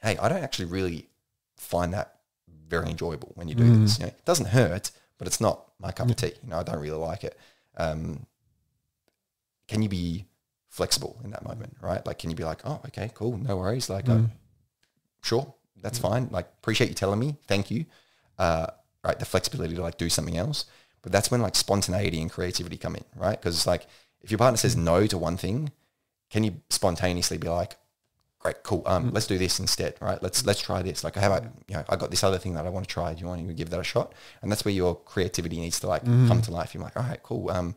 hey, I don't actually really find that very enjoyable when you do this. You know, it doesn't hurt, but it's not my cup of tea. You know, I don't really like it. Can you be flexible in that moment, right? Like, can you be like, oh, okay, cool, no worries. Like, sure, that's fine. Like, appreciate you telling me. Thank you. Right, the flexibility to like do something else. But that's when like spontaneity and creativity come in, right? Because like if your partner says no to one thing, can you spontaneously be like, great, cool, let's do this instead, right? Let's try this. Like, how about, I got this other thing that I want to try. Do you want to give that a shot? And that's where your creativity needs to like come to life. You're like, all right, cool.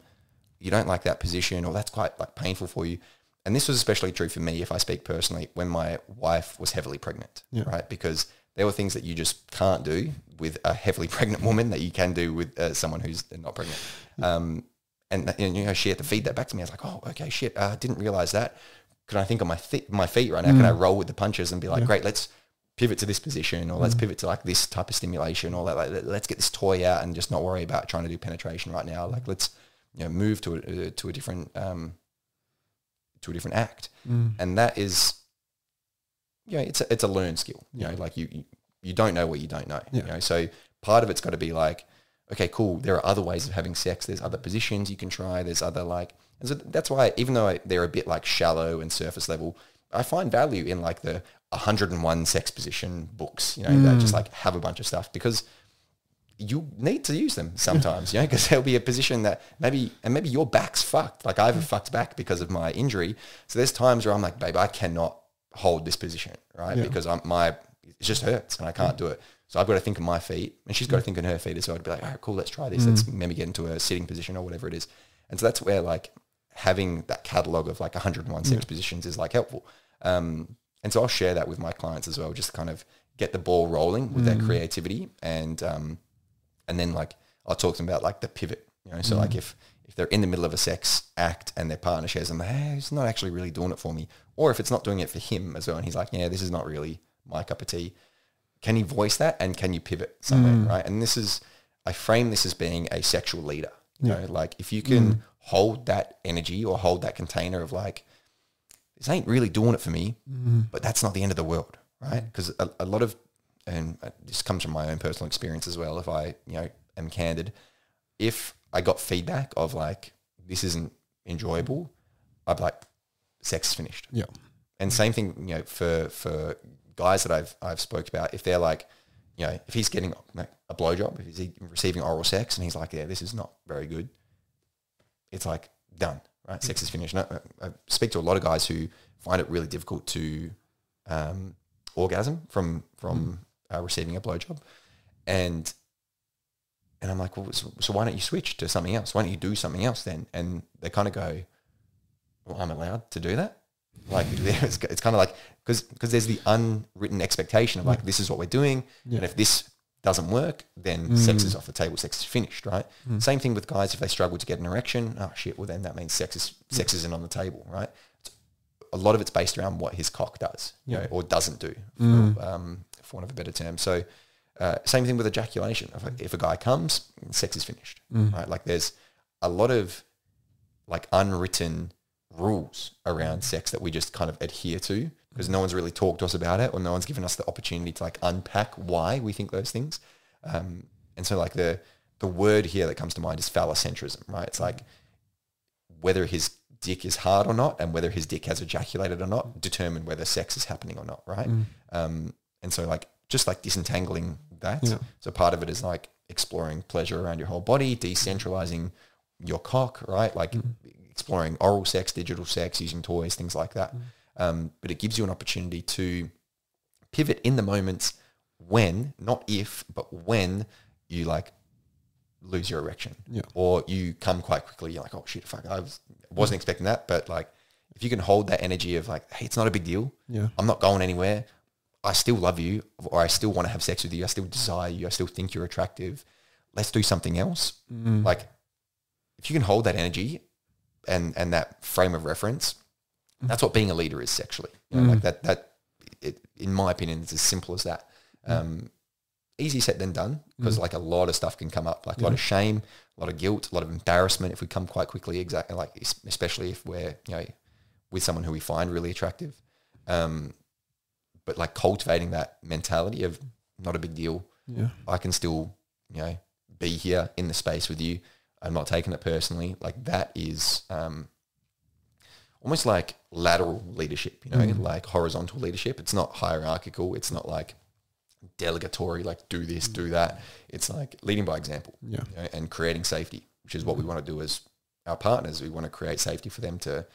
You don't like that position, or that's quite like painful for you. And this was especially true for me, if I speak personally, when my wife was heavily pregnant, right? Because there were things that you just can't do with a heavily pregnant woman that you can do with someone who's not pregnant. And she had to feed that back to me. I was like, oh, okay, shit, I didn't realize that. Can I think on my feet right now? Can I roll with the punches and be like, great, let's pivot to this position, or let's pivot to like this type of stimulation, or like, let's get this toy out and just not worry about trying to do penetration right now. Like, let's move to a different act. And that is, it's a learned skill. You know, like you don't know what you don't know. You know, so part of it's got to be like, okay, cool. There are other ways of having sex. There's other positions you can try. There's other and so that's why, even though they're a bit like shallow and surface level, I find value in like the 101 sex position books, that just like have a bunch of stuff, because you need to use them sometimes, because there'll be a position that maybe your back's fucked. Like I have a fucked back because of my injury. So there's times where I'm like, babe, I cannot hold this position, right? Because it just hurts and I can't do it. So I've got to think of my feet, and she's got to think on her feet as well, to be like, all right, cool, let's try this. Let's maybe get into a sitting position or whatever it is. And so that's where like having that catalog of like 101 sex positions is like helpful. And so I'll share that with my clients as well, just to kind of get the ball rolling with their creativity. And then like I'll talk to them about like the pivot, so like if they're in the middle of a sex act and their partner shares them, hey, it's not actually really doing it for me. Or if it's not doing it for him as well, and he's like, yeah, this is not really my cup of tea. Can you voice that, and can you pivot somewhere, right? And I frame this as being a sexual leader. Like if you can hold that energy or hold that container of like, this ain't really doing it for me, but that's not the end of the world, right? Because a lot of, and this comes from my own personal experience as well, if I, am candid, if I got feedback of like, this isn't enjoyable, I'd be like, sex is finished.
Yeah.
And same thing, for guys that I've spoke about, if they're like, if he's getting like a blowjob, if he's receiving oral sex and he's like, yeah, this is not very good, it's like done, right? Sex is finished. And I speak to a lot of guys who find it really difficult to orgasm from receiving a blowjob, and I'm like, well, so why don't you switch to something else? Why don't you do something else then? And they kind of go, well, I'm allowed to do that. Like it's kind of like, because there's the unwritten expectation of like, this is what we're doing, and if this doesn't work, then sex is off the table, sex is finished, right? Same thing with guys, if they struggle to get an erection, oh shit, well then that means sex isn't on the table, right? A lot of it's based around what his cock does, or doesn't do, for want of a better term. So same thing with ejaculation. If a guy comes, sex is finished, right? Like there's a lot of like unwritten rules around sex that we just kind of adhere to, because no one's really talked to us about it, or no one's given us the opportunity to like unpack why we think those things. And so like the word here that comes to mind is phallocentrism, right? It's like whether his dick is hard or not, and whether his dick has ejaculated or not, determine whether sex is happening or not, right? And so like just like disentangling that. So part of it is like exploring pleasure around your whole body, decentralizing your cock, right? Like exploring oral sex, digital sex, using toys, things like that. But it gives you an opportunity to pivot in the moments when, not if, but when you like lose your erection, or you come quite quickly. You're like, oh shit, fuck, I wasn't expecting that. But like, if you can hold that energy of like, hey, it's not a big deal. I'm not going anywhere. I still love you, or I still want to have sex with you. I still desire you. I still think you're attractive. Let's do something else. Like, if you can hold that energy and that frame of reference, that's what being a leader is sexually. Like that in my opinion, it's as simple as that. Easy said than done, because like a lot of stuff can come up, like a lot of shame, a lot of guilt, a lot of embarrassment if we come quite quickly. Exactly, like especially if we're with someone who we find really attractive. But like cultivating that mentality of not a big deal. I can still be here in the space with you. I'm not taking it personally. Like that is almost like lateral leadership, like horizontal leadership. It's not hierarchical. It's not like delegatory, like do this, do that. It's like leading by example, and creating safety, which is what we want to do as our partners. We want to create safety for them to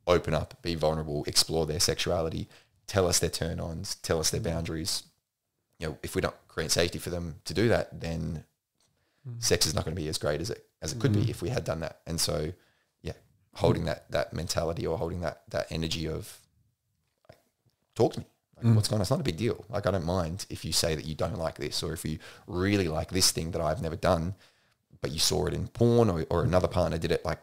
open up, be vulnerable, explore their sexuality, tell us their turn-ons, tell us their boundaries. If we don't create safety for them to do that, then sex is not going to be as great as it could be if we had done that. And so, holding that mentality, or holding that energy of like, talk to me. what's going on? It's not a big deal. Like, I don't mind if you say that you don't like this, or if you really like this thing that I've never done, but you saw it in porn, or another partner did it. Like,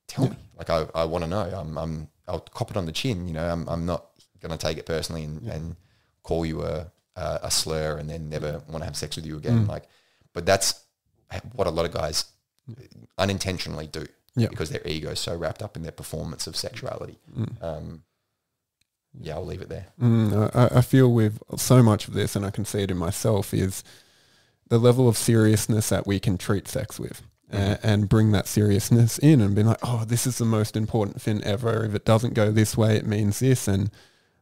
tell me. Like, I want to know. I'll cop it on the chin. You know, I'm not going to take it personally and call you a slur and then never want to have sex with you again. Like, but that's what a lot of guys unintentionally do because their ego is so wrapped up in their performance of sexuality. I'll leave it there.
I feel with so much of this, and I can see it in myself, is the level of seriousness that we can treat sex with. And bring that seriousness in and be like, oh, this is the most important thing ever. If it doesn't go this way, it means this. And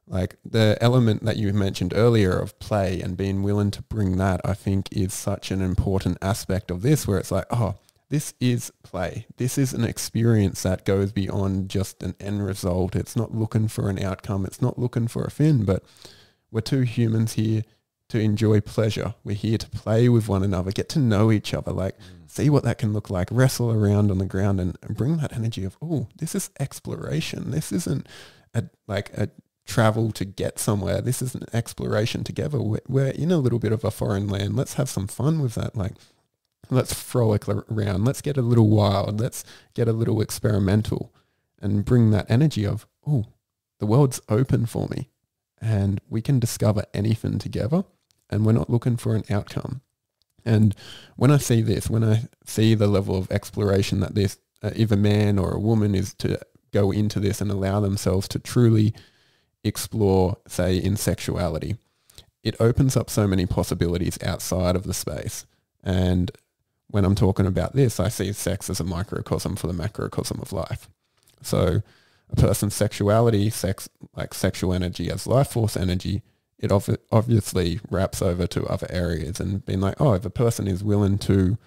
like the element that you mentioned earlier of play and being willing to bring that, I think is such an important aspect of this, where it's like, oh, this is play. This is an experience that goes beyond just an end result. It's not looking for an outcome. It's not looking for a fin, but we're two humans here to enjoy pleasure. We're here to play with one another, get to know each other, like see what that can look like, wrestle around on the ground and bring that energy of, oh, this is exploration. This isn't a travel to get somewhere. This is an exploration together. We're in a little bit of a foreign land. Let's have some fun with that. Like, let's frolic around. Let's get a little wild. Let's get a little experimental and bring that energy of, oh, the world's open for me and we can discover anything together and we're not looking for an outcome. And when I see this, when I see the level of exploration that this, if a man or a woman is to go into this and allow themselves to truly explore, say, in sexuality, it opens up so many possibilities outside of the space. And when I'm talking about this, I see sex as a microcosm for the macrocosm of life. So a person's sexuality, like sexual energy as life force energy, it obviously wraps over to other areas, and being like, oh, if a person is willing to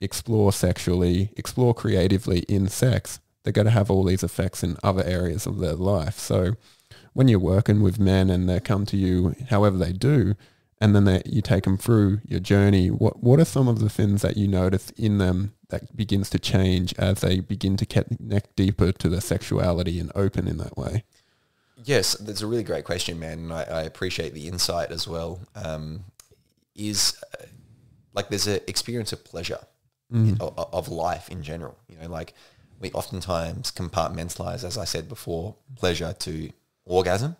explore sexually, explore creatively in sex, they're going to have all these effects in other areas of their life. So when you're working with men and they come to you however they do, and then you take them through your journey, what are some of the things that you notice in them that begins to change as they begin to connect deeper to their sexuality and open in that way?
Yes, that's a really great question, man. And I appreciate the insight as well. There's an experience of pleasure of life in general. You know, like we oftentimes compartmentalize, as I said before, pleasure to orgasm.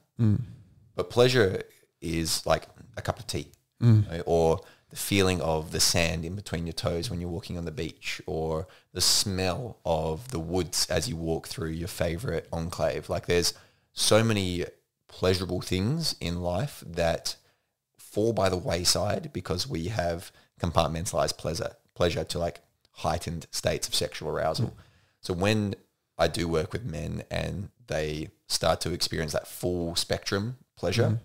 But pleasure is like a cup of tea, you know, or the feeling of the sand in between your toes when you're walking on the beach, or the smell of the woods as you walk through your favorite enclave. Like there's so many pleasurable things in life that fall by the wayside because we have compartmentalized pleasure to like heightened states of sexual arousal. So when I do work with men and they start to experience that full spectrum pleasure,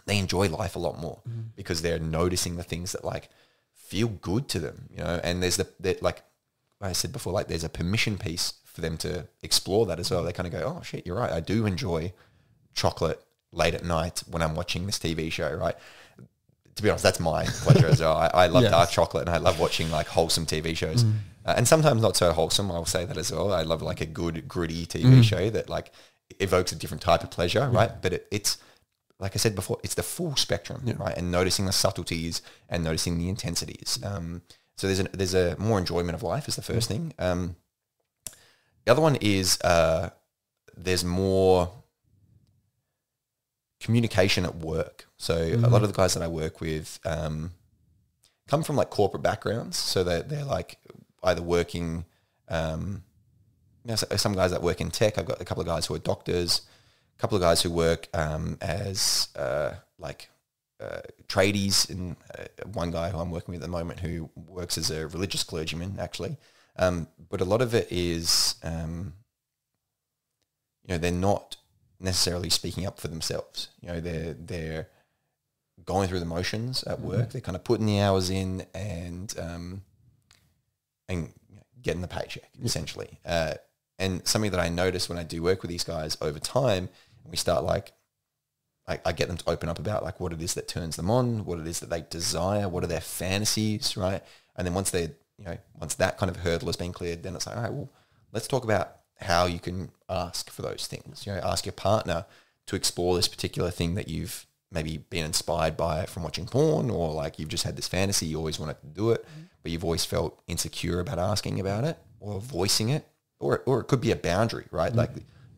they enjoy life a lot more because they're noticing the things that like feel good to them, you know. And there's like I said before, like there's a permission piece for them to explore that as well. They kind of go, oh shit, you're right. I do enjoy chocolate late at night when I'm watching this TV show, right? To be honest, that's my pleasure as well. I love dark chocolate and I love watching like wholesome TV shows. And sometimes not so wholesome, I'll say that as well. I love like a good, gritty TV show that like evokes a different type of pleasure, right? But it's, like I said before, it's the full spectrum, right? And noticing the subtleties and noticing the intensities. So there's a more enjoyment of life is the first thing. The other one is there's more communication at work. So a lot of the guys that I work with come from like corporate backgrounds. So they're like either working, some guys that work in tech. I've got a couple of guys who are doctors, a couple of guys who work as tradies, and one guy who I'm working with at the moment who works as a religious clergyman, actually. But a lot of it is, they're not necessarily speaking up for themselves. You know, they're going through the motions at work. They're kind of putting the hours in and getting the paycheck, essentially. And something that I notice when I do work with these guys over time, we start like, I get them to open up about like what it is that turns them on, what it is that they desire, what are their fantasies, right? And then once that kind of hurdle has been cleared, then it's like, all right, well, let's talk about how you can ask for those things. You know, ask your partner to explore this particular thing that you've maybe been inspired by it from watching porn, or like you've just had this fantasy, you always wanted to do it, but you've always felt insecure about asking about it or voicing it, or it could be a boundary, right? Like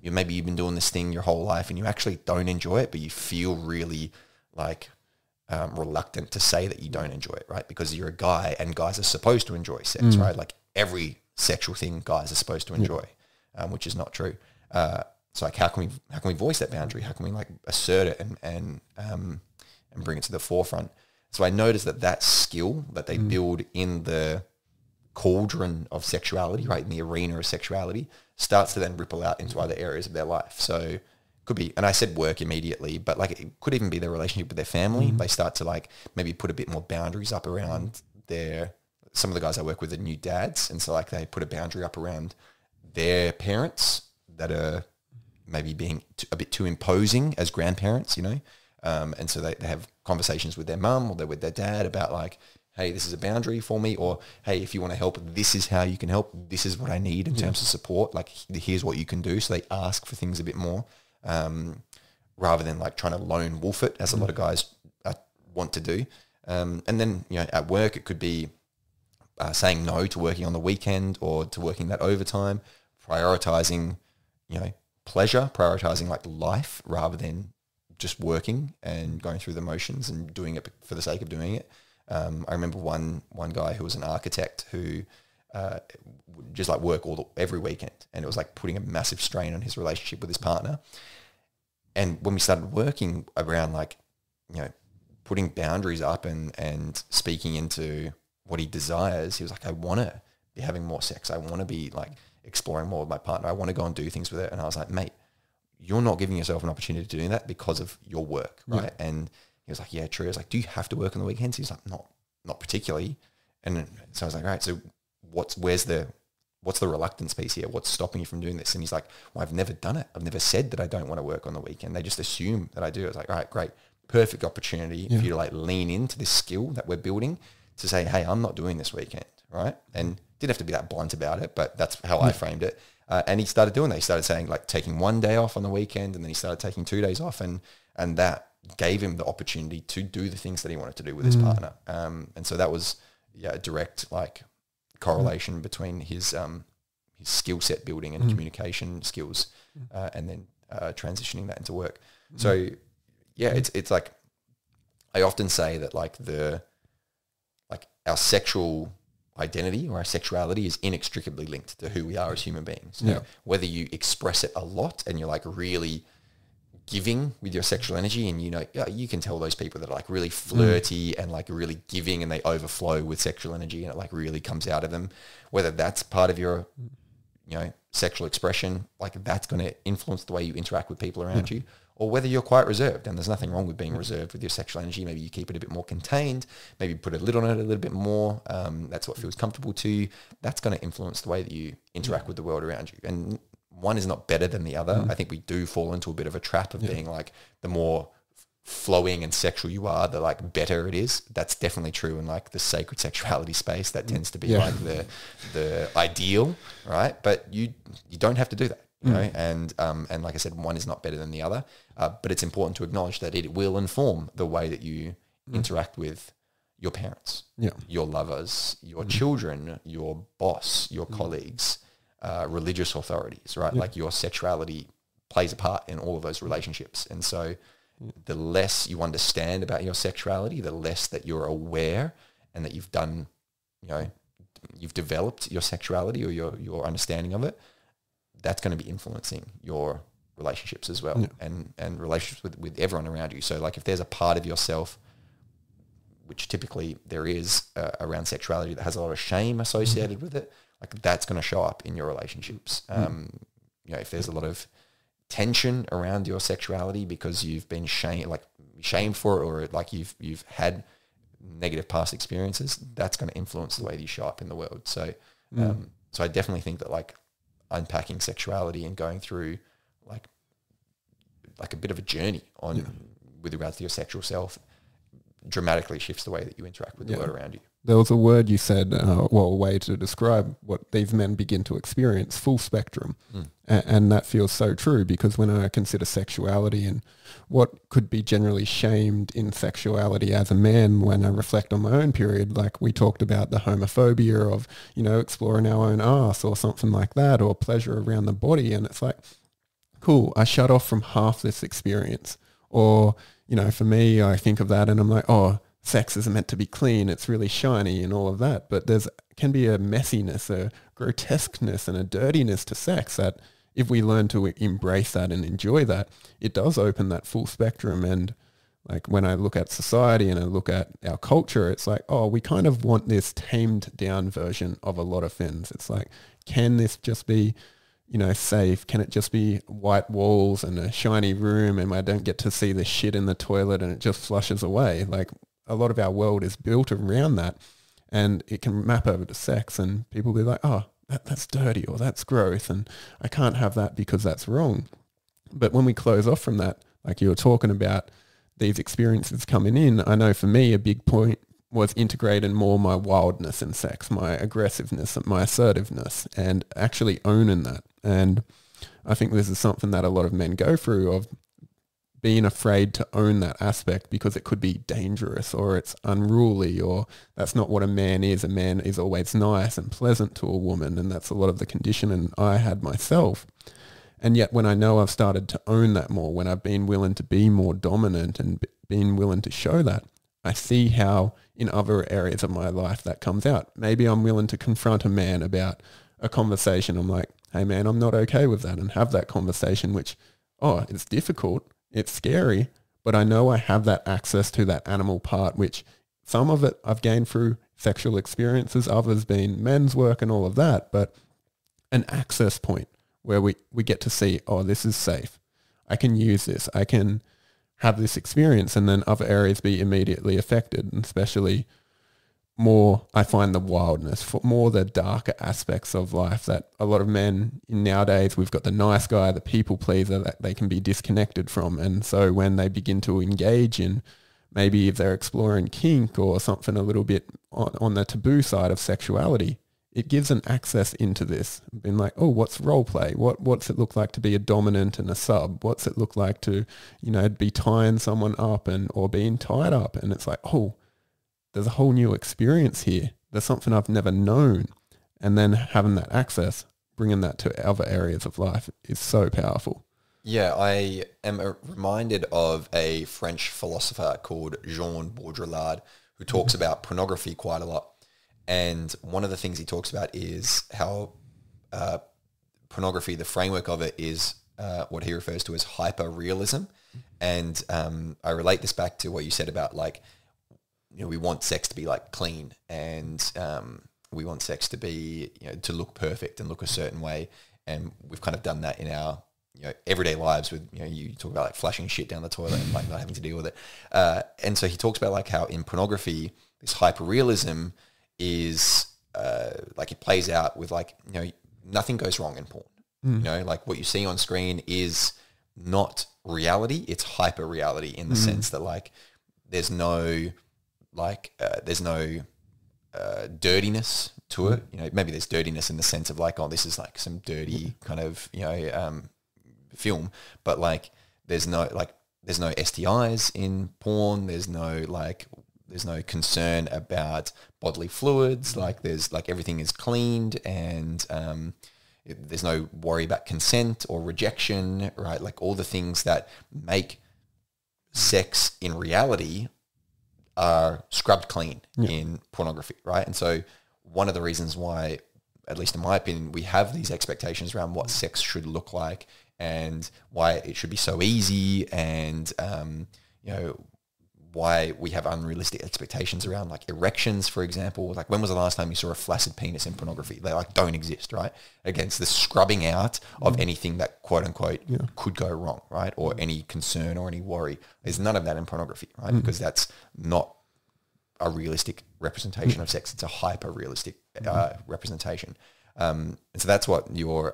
maybe you've been doing this thing your whole life and you actually don't enjoy it, but you feel really like reluctant to say that you don't enjoy it, right? Because you're a guy and guys are supposed to enjoy sex, right? Like every sexual thing guys are supposed to enjoy, which is not true. So like, how can we voice that boundary? How can we like assert it and bring it to the forefront? So I noticed that skill that they build in the cauldron of sexuality, right, in the arena of sexuality, starts to then ripple out into other areas of their life. So could be, and I said work immediately, but like it could even be their relationship with their family. They start to like maybe put a bit more boundaries up around some of the guys I work with are new dads, and so like they put a boundary up around their parents that are maybe being a bit too imposing as grandparents, you know, and so they have conversations with their mum or they're with their dad about like, hey, this is a boundary for me, or hey, if you want to help, this is how you can help. This is what I need in terms of support. Like, here's what you can do. So they ask for things a bit more, rather than like trying to lone wolf it, as a lot of guys want to do. And then, you know, at work, it could be saying no to working on the weekend or to working that overtime, prioritizing, you know, pleasure, prioritizing like life rather than just working and going through the motions and doing it for the sake of doing it. I remember one guy who was an architect who would just like work every weekend, and it was like putting a massive strain on his relationship with his partner. And when we started working around like, you know, putting boundaries up and speaking into what he desires, he was like, I want to be having more sex. I want to be like exploring more with my partner. I want to go and do things with it. And I was like, mate, you're not giving yourself an opportunity to do that because of your work, right? Yeah. And he was like, yeah, true. I was like, do you have to work on the weekends? He was like, not particularly. And so I was like, all right, so what's the reluctance piece here? What's stopping you from doing this? And he's like, well, I've never done it. I've never said that I don't want to work on the weekend. They just assume that I do. I was like, all right, great. Perfect opportunity for you to like lean into this skill that we're building to say, hey, I'm not doing this weekend, right? And didn't have to be that blunt about it, but that's how I framed it. And he started doing that. He started saying like taking one day off on the weekend, and then he started taking 2 days off, and that gave him the opportunity to do the things that he wanted to do with his partner. And so that was a direct like correlation between his skill set building and communication skills, and then transitioning that into work. So it's like, I often say that like our sexual identity or our sexuality is inextricably linked to who we are as human beings. Yeah. Whether you express it a lot and you're like really giving with your sexual energy, and you know, you can tell those people that are like really flirty and like really giving, and they overflow with sexual energy and it like really comes out of them, whether that's part of your, you know, sexual expression, like that's going to influence the way you interact with people around you, or whether you're quite reserved. And there's nothing wrong with being reserved with your sexual energy. Maybe you keep it a bit more contained, maybe put a lid on it a little bit more. That's what feels comfortable to you. That's going to influence the way that you interact with the world around you. And one is not better than the other. I think we do fall into a bit of a trap of being like, the more flowing and sexual you are, the like better it is. That's definitely true in like the sacred sexuality space. That tends to be like the ideal, right? But you don't have to do that. You know, and like I said, one is not better than the other, but it's important to acknowledge that it will inform the way that you interact with your parents, your lovers, your children, your boss, your colleagues, religious authorities, right? Like your sexuality plays a part in all of those relationships. And so the less you understand about your sexuality, the less that you're aware and that you've done, you know, you've developed your sexuality or your understanding of it, that's going to be influencing your relationships as well, and relationships with everyone around you. So like if there's a part of yourself, which typically there is around sexuality, that has a lot of shame associated with it, like that's going to show up in your relationships. You know, if there's a lot of tension around your sexuality because you've been shamed for it, or like you've had negative past experiences, that's going to influence the way that you show up in the world. So, so I definitely think that like unpacking sexuality and going through like a bit of a journey on with regards to your sexual self dramatically shifts the way that you interact with the world around you.
There was a word you said, well, a way to describe what these men begin to experience, full spectrum. And that feels so true, because when I consider sexuality and what could be generally shamed in sexuality as a man, when I reflect on my own period, like we talked about the homophobia of, you know, exploring our own arse or something like that, or pleasure around the body. And it's like, cool, I shut off from half this experience. Or, you know, for me, I think of that and I'm like, oh, sex is meant to be clean, it's really shiny and all of that. But there's can be a messiness, a grotesqueness and a dirtiness to sex that if we learn to embrace that and enjoy that, it does open that full spectrum. And like when I look at society and I look at our culture, it's like, oh, we kind of want this tamed down version of a lot of things. It's like, can this just be, you know, safe? Can it just be white walls and a shiny room and I don't get to see the shit in the toilet and it just flushes away? Like a lot of our world is built around that, and it can map over to sex and people be like, oh, that's dirty or that's gross and I can't have that because that's wrong. But when we close off from that, like you were talking about these experiences coming in, I know for me a big point was integrating more my wildness in sex, my aggressiveness, my assertiveness, and actually owning that. And I think this is something that a lot of men go through, of being afraid to own that aspect because it could be dangerous or it's unruly, or that's not what a man is. A man is always nice and pleasant to a woman, and that's a lot of the conditioning I had myself. And yet when I know I've started to own that more, when I've been willing to be more dominant and been willing to show that, I see how in other areas of my life that comes out. Maybe I'm willing to confront a man about a conversation. I'm like, hey man, I'm not okay with that, and have that conversation, which, oh, it's difficult. It's scary, but I know I have that access to that animal part, which some of it I've gained through sexual experiences, others being men's work and all of that, but an access point where we get to see, oh, this is safe. I can use this. I can have this experience, and then other areas be immediately affected, and especially more, I find the wildness, for more the darker aspects of life that a lot of men nowadays, we've got the nice guy, the people pleaser that they can be disconnected from. And so when they begin to engage in, maybe if they're exploring kink or something a little bit on the taboo side of sexuality, it gives an access into this. Being like, oh, what's role play? What's it look like to be a dominant and a sub? What's it look like to, you know, be tying someone up or being tied up? And it's like, oh, there's a whole new experience here. There's something I've never known. And then having that access, bringing that to other areas of life is so powerful.
Yeah, I am reminded of a French philosopher called Jean Baudrillard, who talks about pornography quite a lot. And one of the things he talks about is how pornography, the framework of it is what he refers to as hyper-realism. And I relate this back to what you said about, like, you know, we want sex to be like clean, and we want sex to be, you know, to look perfect and look a certain way. And we've kind of done that in our, you know, everyday lives with, you know, you talk about like flushing shit down the toilet and like not having to deal with it. And so he talks about like how in pornography, this hyperrealism is like it plays out with like, you know, nothing goes wrong in porn. You know, like what you see on screen is not reality. It's hyper reality in the sense that like there's no dirtiness to it. You know, maybe there's dirtiness in the sense of like, oh, this is like some dirty kind of, you know, film, but like there's no STIs in porn. There's no concern about bodily fluids. Like there's like everything is cleaned, and there's no worry about consent or rejection, right? Like all the things that make sex in reality are scrubbed clean in pornography, right? And so one of the reasons why, at least in my opinion, we have these expectations around what sex should look like and why it should be so easy, and you know, why we have unrealistic expectations around like erections, for example. Like when was the last time you saw a flaccid penis in pornography? They like don't exist, right? Against the scrubbing out of anything that quote unquote could go wrong, right? Or any concern or any worry. There's none of that in pornography, right? Because that's not a realistic representation of sex. It's a hyper realistic representation. And so that's what your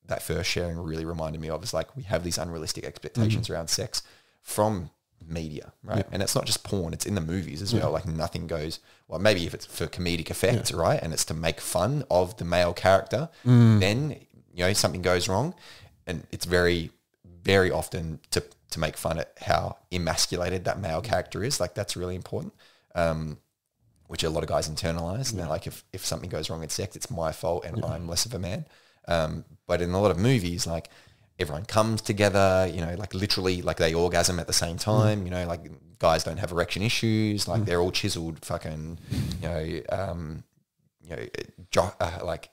that first sharing really reminded me of, is like we have these unrealistic expectations around sex from media, right? And it's not just porn, it's in the movies as well. Like nothing goes, well, maybe if it's for comedic effect, right? And it's to make fun of the male character, then, something goes wrong. And it's very, very often to make fun at how emasculated that male character is. Like that's really important, which a lot of guys internalize. And they're like, if something goes wrong in sex, it's my fault and I'm less of a man. But in a lot of movies, like everyone comes together, like literally like they orgasm at the same time, like guys don't have erection issues, like they're all chiseled fucking, like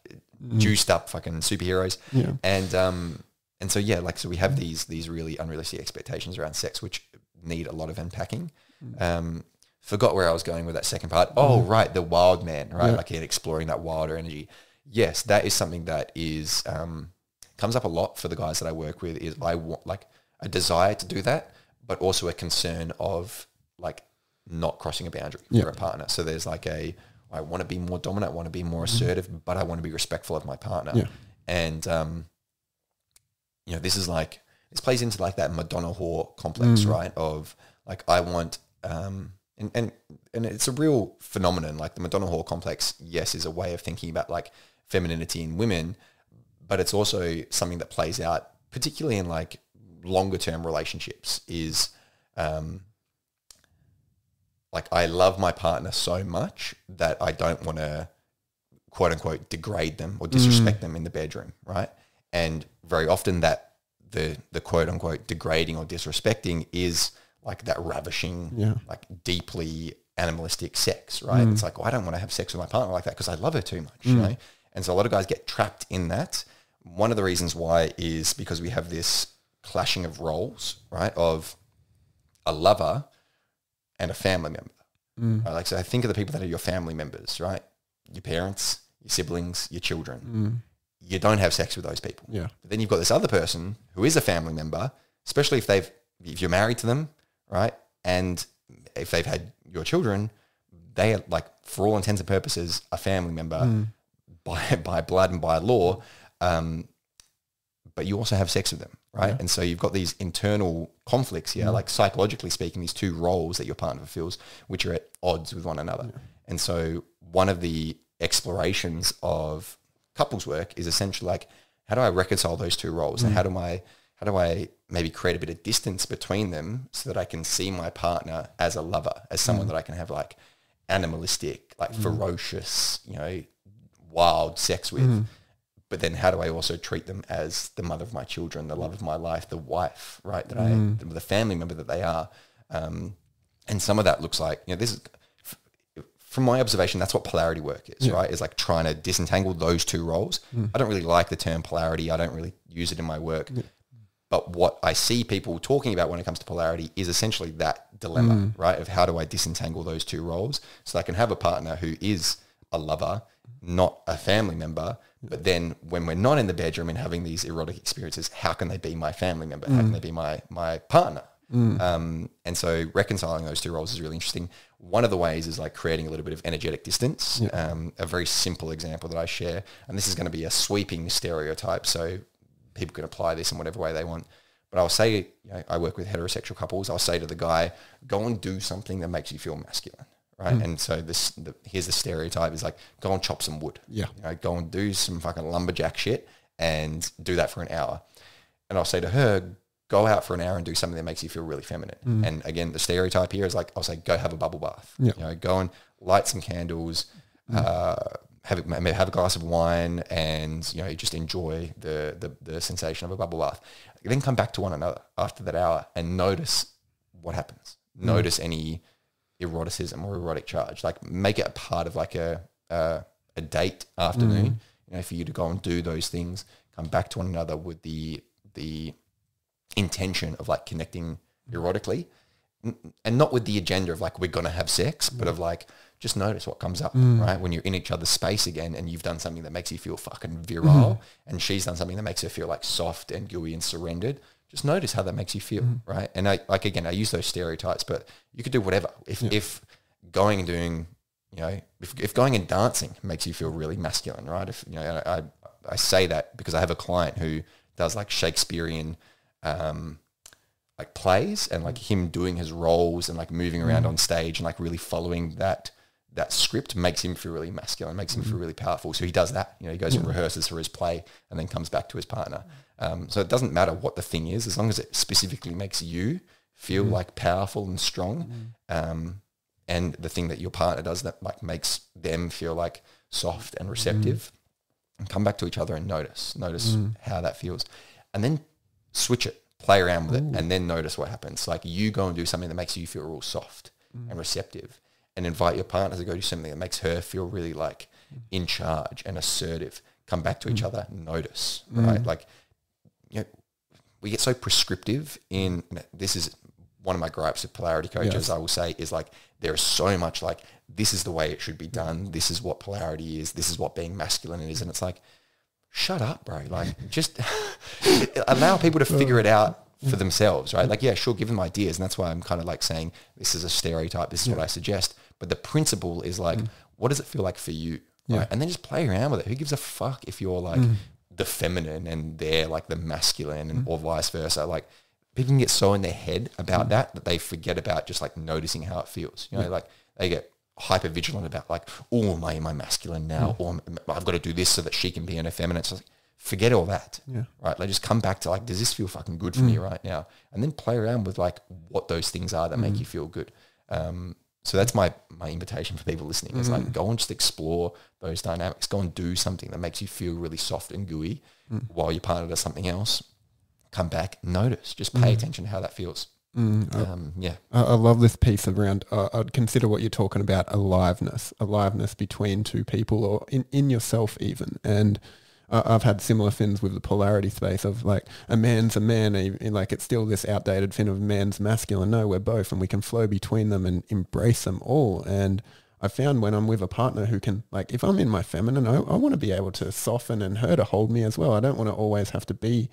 juiced up fucking superheroes. And so, so we have these really unrealistic expectations around sex, which need a lot of unpacking. Forgot where I was going with that second part. Oh, right. The wild man, right? Like exploring that wilder energy. Yes, that is something that is, comes up a lot for the guys that I work with is I want like a desire to do that, but also a concern of like not crossing a boundary for a partner. So there's like I want to be more dominant, I want to be more assertive, but I want to be respectful of my partner. And, this is like, this plays into like that Madonna whore complex, right? Of like, I want, and it's a real phenomenon. Like the Madonna whore complex, yes, is a way of thinking about like femininity in women, but it's also something that plays out particularly in like longer term relationships is, like I love my partner so much that I don't want to quote unquote degrade them or disrespect them in the bedroom, right? And very often that the quote unquote degrading or disrespecting is like that ravishing, like deeply animalistic sex, right? It's like, well, I don't want to have sex with my partner like that because I love her too much, you know? And so a lot of guys get trapped in that. One of the reasons why is because we have this clashing of roles, right? Of a lover and a family member. Right? Like, so I think of the people that are your family members, right? Your parents, your siblings, your children. You don't have sex with those people. But then you've got this other person who is a family member, especially if you're married to them, right? And if they've had your children, they are like, for all intents and purposes, a family member by blood and by law. But you also have sex with them, right? And so you've got these internal conflicts here, like psychologically speaking, these two roles that your partner fulfills, which are at odds with one another. And so one of the explorations of couples work is essentially like, how do I reconcile those two roles? And how do I maybe create a bit of distance between them so that I can see my partner as a lover, as someone that I can have like animalistic, like ferocious, wild sex with. But then how do I also treat them as the mother of my children, the love of my life, the wife, right? The family member that they are. And some of that looks like, this is, from my observation, that's what polarity work is, right? Is like trying to disentangle those two roles. I don't really like the term polarity. I don't really use it in my work. But what I see people talking about when it comes to polarity is essentially that dilemma, right? Of how do I disentangle those two roles so I can have a partner who is a lover, not a family member, but then when we're not in the bedroom and having these erotic experiences, how can they be my family member? How can they be my partner? And so reconciling those two roles is really interesting. One of the ways is like creating a little bit of energetic distance. A very simple example that I share, and this is going to be a sweeping stereotype, so people can apply this in whatever way they want. But I'll say, I work with heterosexual couples. I'll say to the guy, go and do something that makes you feel masculine. Right. And so here's the stereotype is like, go and chop some wood. Go and do some fucking lumberjack shit and do that for an hour. And I'll say to her, go out for an hour and do something that makes you feel really feminine. And again, the stereotype here is like, I'll say, go have a bubble bath. Go and light some candles, have a glass of wine and, just enjoy the sensation of a bubble bath. Then come back to one another after that hour and notice what happens. Notice any eroticism or erotic charge, like make it a part of like a date afternoon, for you to go and do those things, come back to one another with the intention of like connecting erotically and not with the agenda of like, we're going to have sex, but of like, just notice what comes up, right? When you're in each other's space again and you've done something that makes you feel fucking virile and she's done something that makes her feel like soft and gooey and surrendered. Just notice how that makes you feel, right? And I use those stereotypes, but you could do whatever. If going and doing, if going and dancing makes you feel really masculine, right? If I say that because I have a client who does like Shakespearean, like plays and like him doing his roles and like moving around on stage and like really following that script makes him feel really masculine, makes him feel really powerful. So he does that, you know, he goes and rehearses for his play and then comes back to his partner. So it doesn't matter what the thing is, as long as it specifically makes you feel like powerful and strong. And the thing that your partner does that like makes them feel like soft and receptive, and come back to each other and notice how that feels, and then switch it, play around with it, and then notice what happens. Like you go and do something that makes you feel real soft and receptive, and invite your partner to go do something that makes her feel really like in charge and assertive. Come back to each other, notice, right? Like, you know, we get so prescriptive in, this is one of my gripes with polarity coaches, I will say, is like, there is so much like, this is the way it should be done. This is what polarity is. This is what being masculine is. And it's like, shut up, bro. Like, just allow people to figure it out for themselves, right? Like, yeah, sure, give them ideas. And that's why I'm kind of like saying, this is a stereotype. This is what I suggest. But the principle is like, what does it feel like for you? Right? And then just play around with it. Who gives a fuck if you're like the feminine and they're like the masculine, and or vice versa? Like, people can get so in their head about that they forget about just like noticing how it feels. You know, like they get hyper vigilant about like, oh, am I masculine now? Or I've got to do this so that she can be in her feminine. It's like, forget all that, right? Like, just come back to like, does this feel fucking good for me right now? And then play around with like what those things are that make you feel good. So that's my invitation for people listening is like, go and just explore those dynamics. Go and do something that makes you feel really soft and gooey while your partner does something else. Come back, notice, just pay attention to how that feels.
I love this piece around, I'd consider what you're talking about aliveness between two people or in yourself even. And I've had similar things with the polarity space of like, a man's a man, like it's still this outdated thing of man's masculine. No, we're both, and we can flow between them and embrace them all. And I found when I'm with a partner who can, like, if I'm in my feminine, I want to be able to soften and her to hold me as well. I don't want to always have to be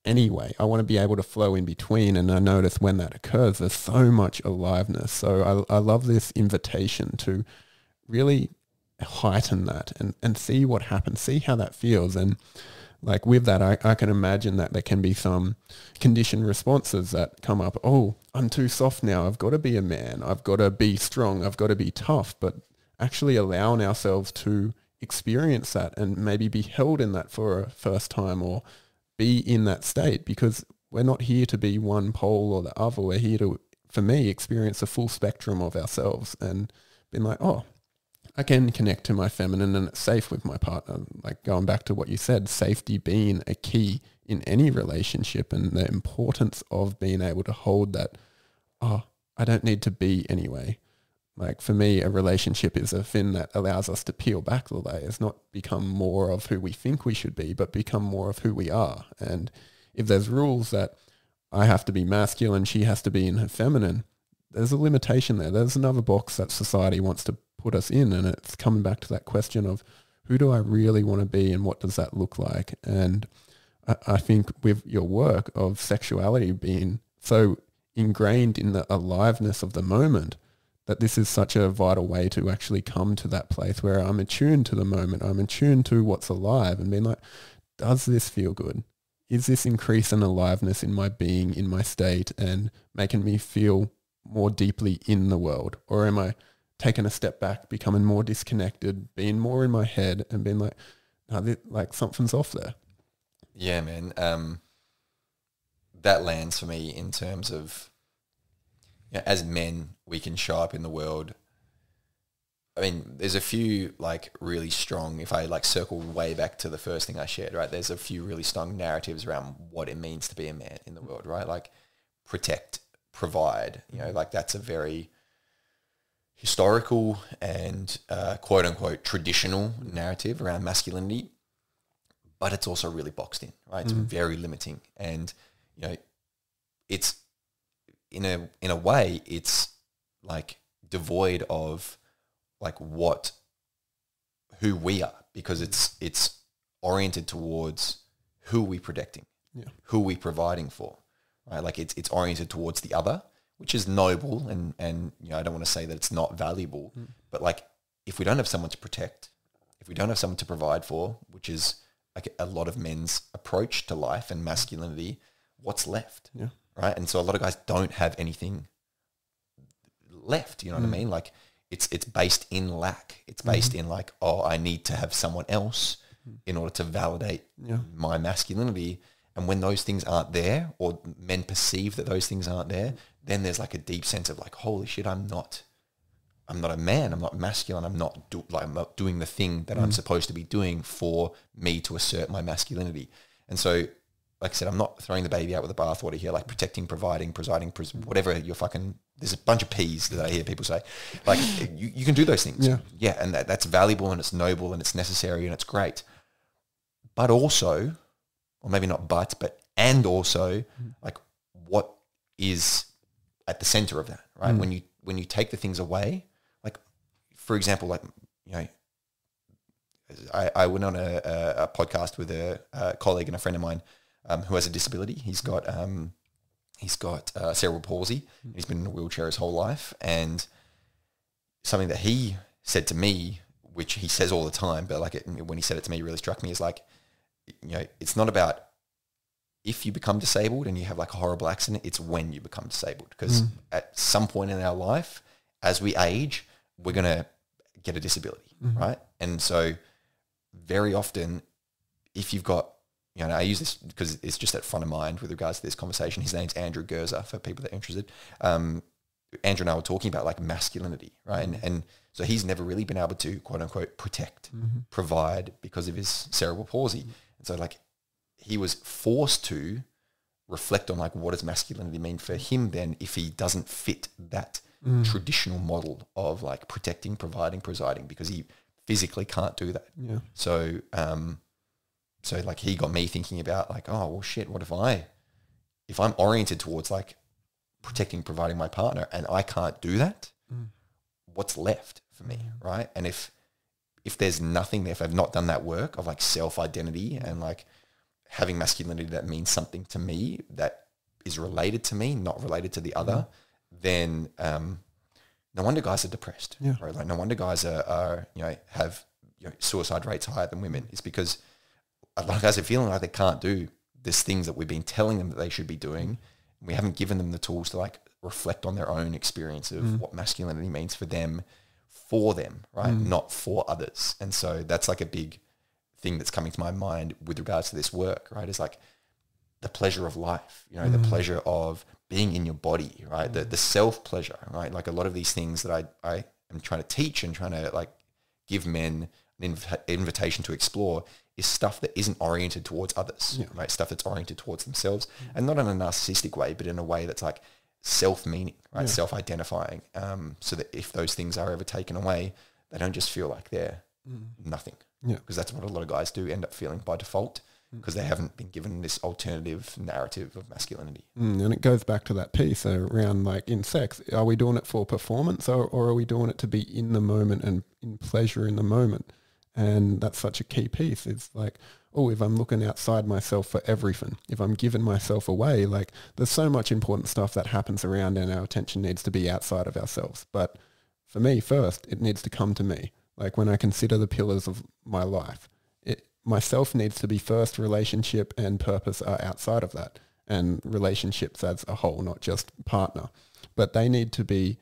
anyway. I want to be able to flow in between, and I notice when that occurs, there's so much aliveness. So I love this invitation to really heighten that and see what happens, see how that feels. And like with that, I can imagine that there can be some conditioned responses that come up. Oh, I'm too soft now. I've got to be a man. I've got to be strong. I've got to be tough. But actually allowing ourselves to experience that and maybe be held in that for a first time or be in that state, because we're not here to be one pole or the other. We're here to, for me, experience a full spectrum of ourselves and being like, oh, I can connect to my feminine and it's safe with my partner. Like going back to what you said, safety being a key in any relationship, and the importance of being able to hold that, oh, I don't need to be anyway. Like for me, a relationship is a thing that allows us to peel back the layers, not become more of who we think we should be, but become more of who we are. And if there's rules that I have to be masculine, she has to be in her feminine, there's a limitation there. There's another box that society wants to put us in, and it's coming back to that question of who do I really want to be and what does that look like? And I think with your work of sexuality being so ingrained in the aliveness of the moment, that this is such a vital way to actually come to that place where I'm attuned to the moment, I'm attuned to what's alive, and being like, does this feel good? Is this increasing aliveness in my being, in my state, and making me feel more deeply in the world? Or am I taking a step back, becoming more disconnected, being more in my head and being like, no, like something's off there?
Yeah, man. That lands for me in terms of, you know, as men, we can show up in the world. I mean, there's a few like really strong, if I like circle way back to the first thing I shared, right? There's a few really strong narratives around what it means to be a man in the world, right? Like protect, provide, you know, like that's a very historical and quote unquote traditional narrative around masculinity, but it's also really boxed in, right? It's very limiting. And, you know, it's in a way, it's like devoid of like who we are, because it's oriented towards who are we protecting, who are we providing for, right? Like it's oriented towards the other, which is noble, and you know, I don't want to say that it's not valuable, but like if we don't have someone to protect, if we don't have someone to provide for, which is like a lot of men's approach to life and masculinity, what's left? right? And so a lot of guys don't have anything left, you know what I mean? Like it's based in lack. It's based in like, oh, I need to have someone else in order to validate my masculinity. And when those things aren't there, or men perceive that those things aren't there, then there's like a deep sense of like, holy shit, I'm not a man. I'm not masculine. I'm not doing the thing that I'm supposed to be doing for me to assert my masculinity. And so, like I said, I'm not throwing the baby out with the bathwater here, like protecting, providing, presiding, whatever you're fucking, there's a bunch of P's that I hear people say. Like, you can do those things. Yeah, and that's valuable and it's noble and it's necessary and it's great. But also, or maybe not and also, like, what is at the center of that, right? When you take the things away, like, for example, like, you know, I went on a podcast with a colleague and a friend of mine who has a disability. He's got cerebral palsy. He's been in a wheelchair his whole life. And something that he said to me, which he says all the time, but like when he said it to me, it really struck me, is like, you know, it's not about if you become disabled and you have like a horrible accident, it's when you become disabled. Because at some point in our life, as we age, we're going to get a disability, right? And so very often, if you've got, you know, I use this because it's just at front of mind with regards to this conversation. His name's Andrew Gerzer, for people that are interested. Andrew and I were talking about like masculinity, right? And so he's never really been able to, quote unquote, protect, provide because of his cerebral palsy. And so like he was forced to reflect on like, what does masculinity mean for him then if he doesn't fit that traditional model of like protecting, providing, presiding, because he physically can't do that. Yeah. So, so like he got me thinking about like, oh, well, shit, what if I'm oriented towards like protecting, providing my partner and I can't do that, what's left for me, right? And if there's nothing there, if I've not done that work of like self-identity and like having masculinity that means something to me, that is related to me, not related to the other, then no wonder guys are depressed, right? Like no wonder guys are you know, have, you know, suicide rates higher than women. It's because a lot of guys are feeling like they can't do these things that we've been telling them that they should be doing. We haven't given them the tools to like reflect on their own experience of what masculinity means for them, right? Not for others. And so that's like a big thing that's coming to my mind with regards to this work, right? Is like the pleasure of life, you know, the pleasure of being in your body, right? The self-pleasure, right? Like a lot of these things that I am trying to teach and trying to like give men an invitation to explore is stuff that isn't oriented towards others, right? Stuff that's oriented towards themselves, and not in a narcissistic way, but in a way that's like self-meaning, right? Self-identifying, so that if those things are ever taken away, they don't just feel like they're nothing. Because that's what a lot of guys do end up feeling by default, because they haven't been given this alternative narrative of masculinity. And
it goes back to that piece around like in sex, are we doing it for performance or are we doing it to be in the moment and in pleasure in the moment? And that's such a key piece. It's like, oh, if I'm looking outside myself for everything, if I'm giving myself away, like there's so much important stuff that happens around and our attention needs to be outside of ourselves. But for me first, it needs to come to me. Like when I consider the pillars of my life, myself needs to be first, relationship and purpose are outside of that. And relationships as a whole, not just partner. But they need to be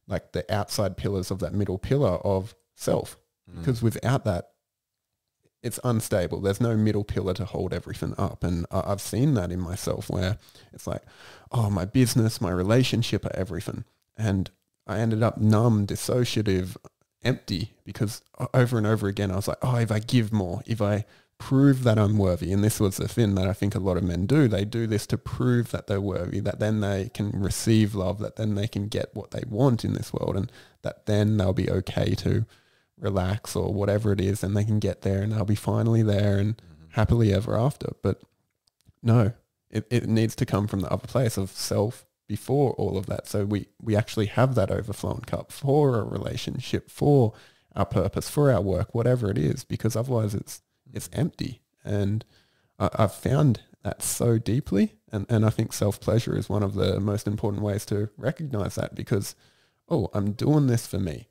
like the outside pillars of that middle pillar of self. Because without that, it's unstable. There's no middle pillar to hold everything up. And I've seen that in myself where it's like, oh, my business, my relationship are everything. And I ended up numb, dissociative, empty, because over and over again, I was like, oh, if I give more, if I prove that I'm worthy, and this was the thing that I think a lot of men do, they do this to prove that they're worthy, that then they can receive love, that then they can get what they want in this world, and that then they'll be okay to relax or whatever it is, and they can get there and they'll be finally there and happily ever after. But no, it needs to come from the other place of self before all of that. So we actually have that overflowing cup for a relationship, for our purpose, for our work, whatever it is, because otherwise it's empty. And I've found that so deeply. And I think self-pleasure is one of the most important ways to recognize that, because, oh, I'm doing this for me.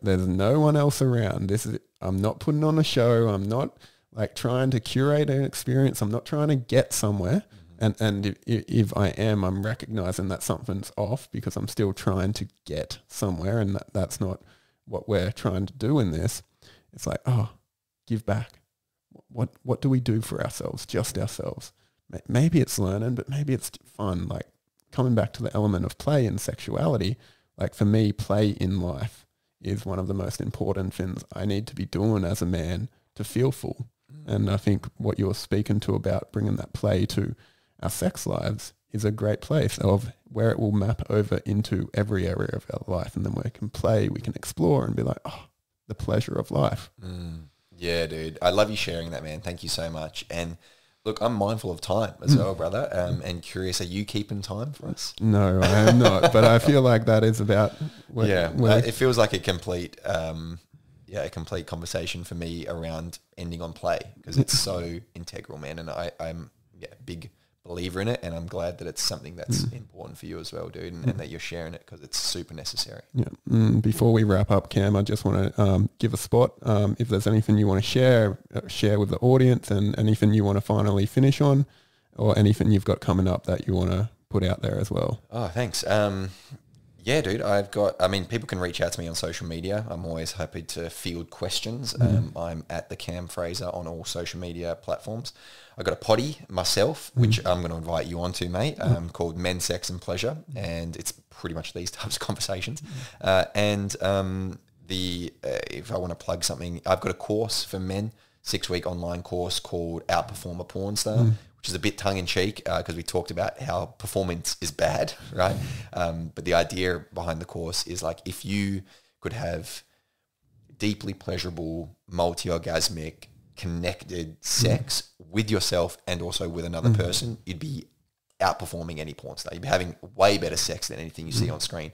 There's no one else around. I'm not putting on a show. I'm not like trying to curate an experience. I'm not trying to get somewhere. and if I am, I'm recognizing that something's off because I'm still trying to get somewhere, and that's not what we're trying to do in this. It's like, oh, give back. What do we do for ourselves, just ourselves? Maybe it's learning, but maybe it's fun. Like coming back to the element of play and sexuality, like for me, play in life is one of the most important things I need to be doing as a man to feel full. And I think what you're speaking to about bringing that play to our sex lives is a great place of where it will map over into every area of our life. And then we can play, we can explore and be like, oh, the pleasure of life.
Yeah, dude. I love you sharing that, man. Thank you so much. And look, I'm mindful of time as well, brother, and curious, are you keeping time for us?
No, I am not. But I feel like that is about...
it feels like a complete conversation for me around ending on play because it's so integral, man. And I'm a big believer in it, and I'm glad that it's something that's important for you as well, dude, and that you're sharing it because it's super necessary.
Yeah. Before we wrap up, Cam, I just want to give a spot. If there's anything you want to share with the audience, and anything you want to finally finish on, or anything you've got coming up that you want to put out there as well.
Oh, thanks. Yeah, dude, people can reach out to me on social media. I'm always happy to field questions. I'm at the Cam Fraser on all social media platforms. I've got a potty myself, which I'm going to invite you onto, mate, called Men, Sex and Pleasure. And it's pretty much these types of conversations. If I want to plug something, I've got a course for men, 6-week online course called Outperform a Porn Star, which is a bit tongue-in-cheek because we talked about how performance is bad, right? But the idea behind the course is like if you could have deeply pleasurable, multi-orgasmic, connected sex with yourself and also with another person, you'd be outperforming any porn star. You'd be having way better sex than anything you see on screen.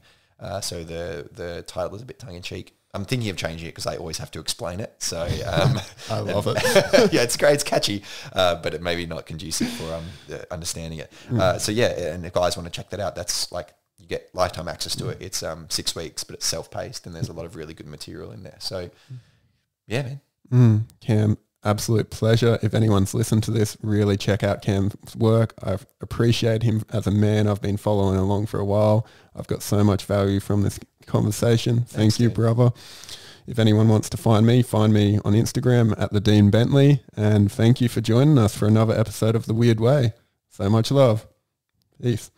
So the title is a bit tongue-in-cheek. I'm thinking of changing it because I always have to explain it. So
I love it.
Yeah, it's great. It's catchy, but it may be not conducive for understanding it. And if guys want to check that out, that's like you get lifetime access to it. It's 6 weeks, but it's self-paced, and there's a lot of really good material in there. So yeah, man.
Cam, absolute pleasure. If anyone's listened to this, really check out Cam's work. I appreciate him as a man. I've been following along for a while. I've got so much value from this conversation. Thank you, brother. If anyone wants to find me on Instagram at the Dean Bentley. And thank you for joining us for another episode of The Weird Way. So much love. Peace.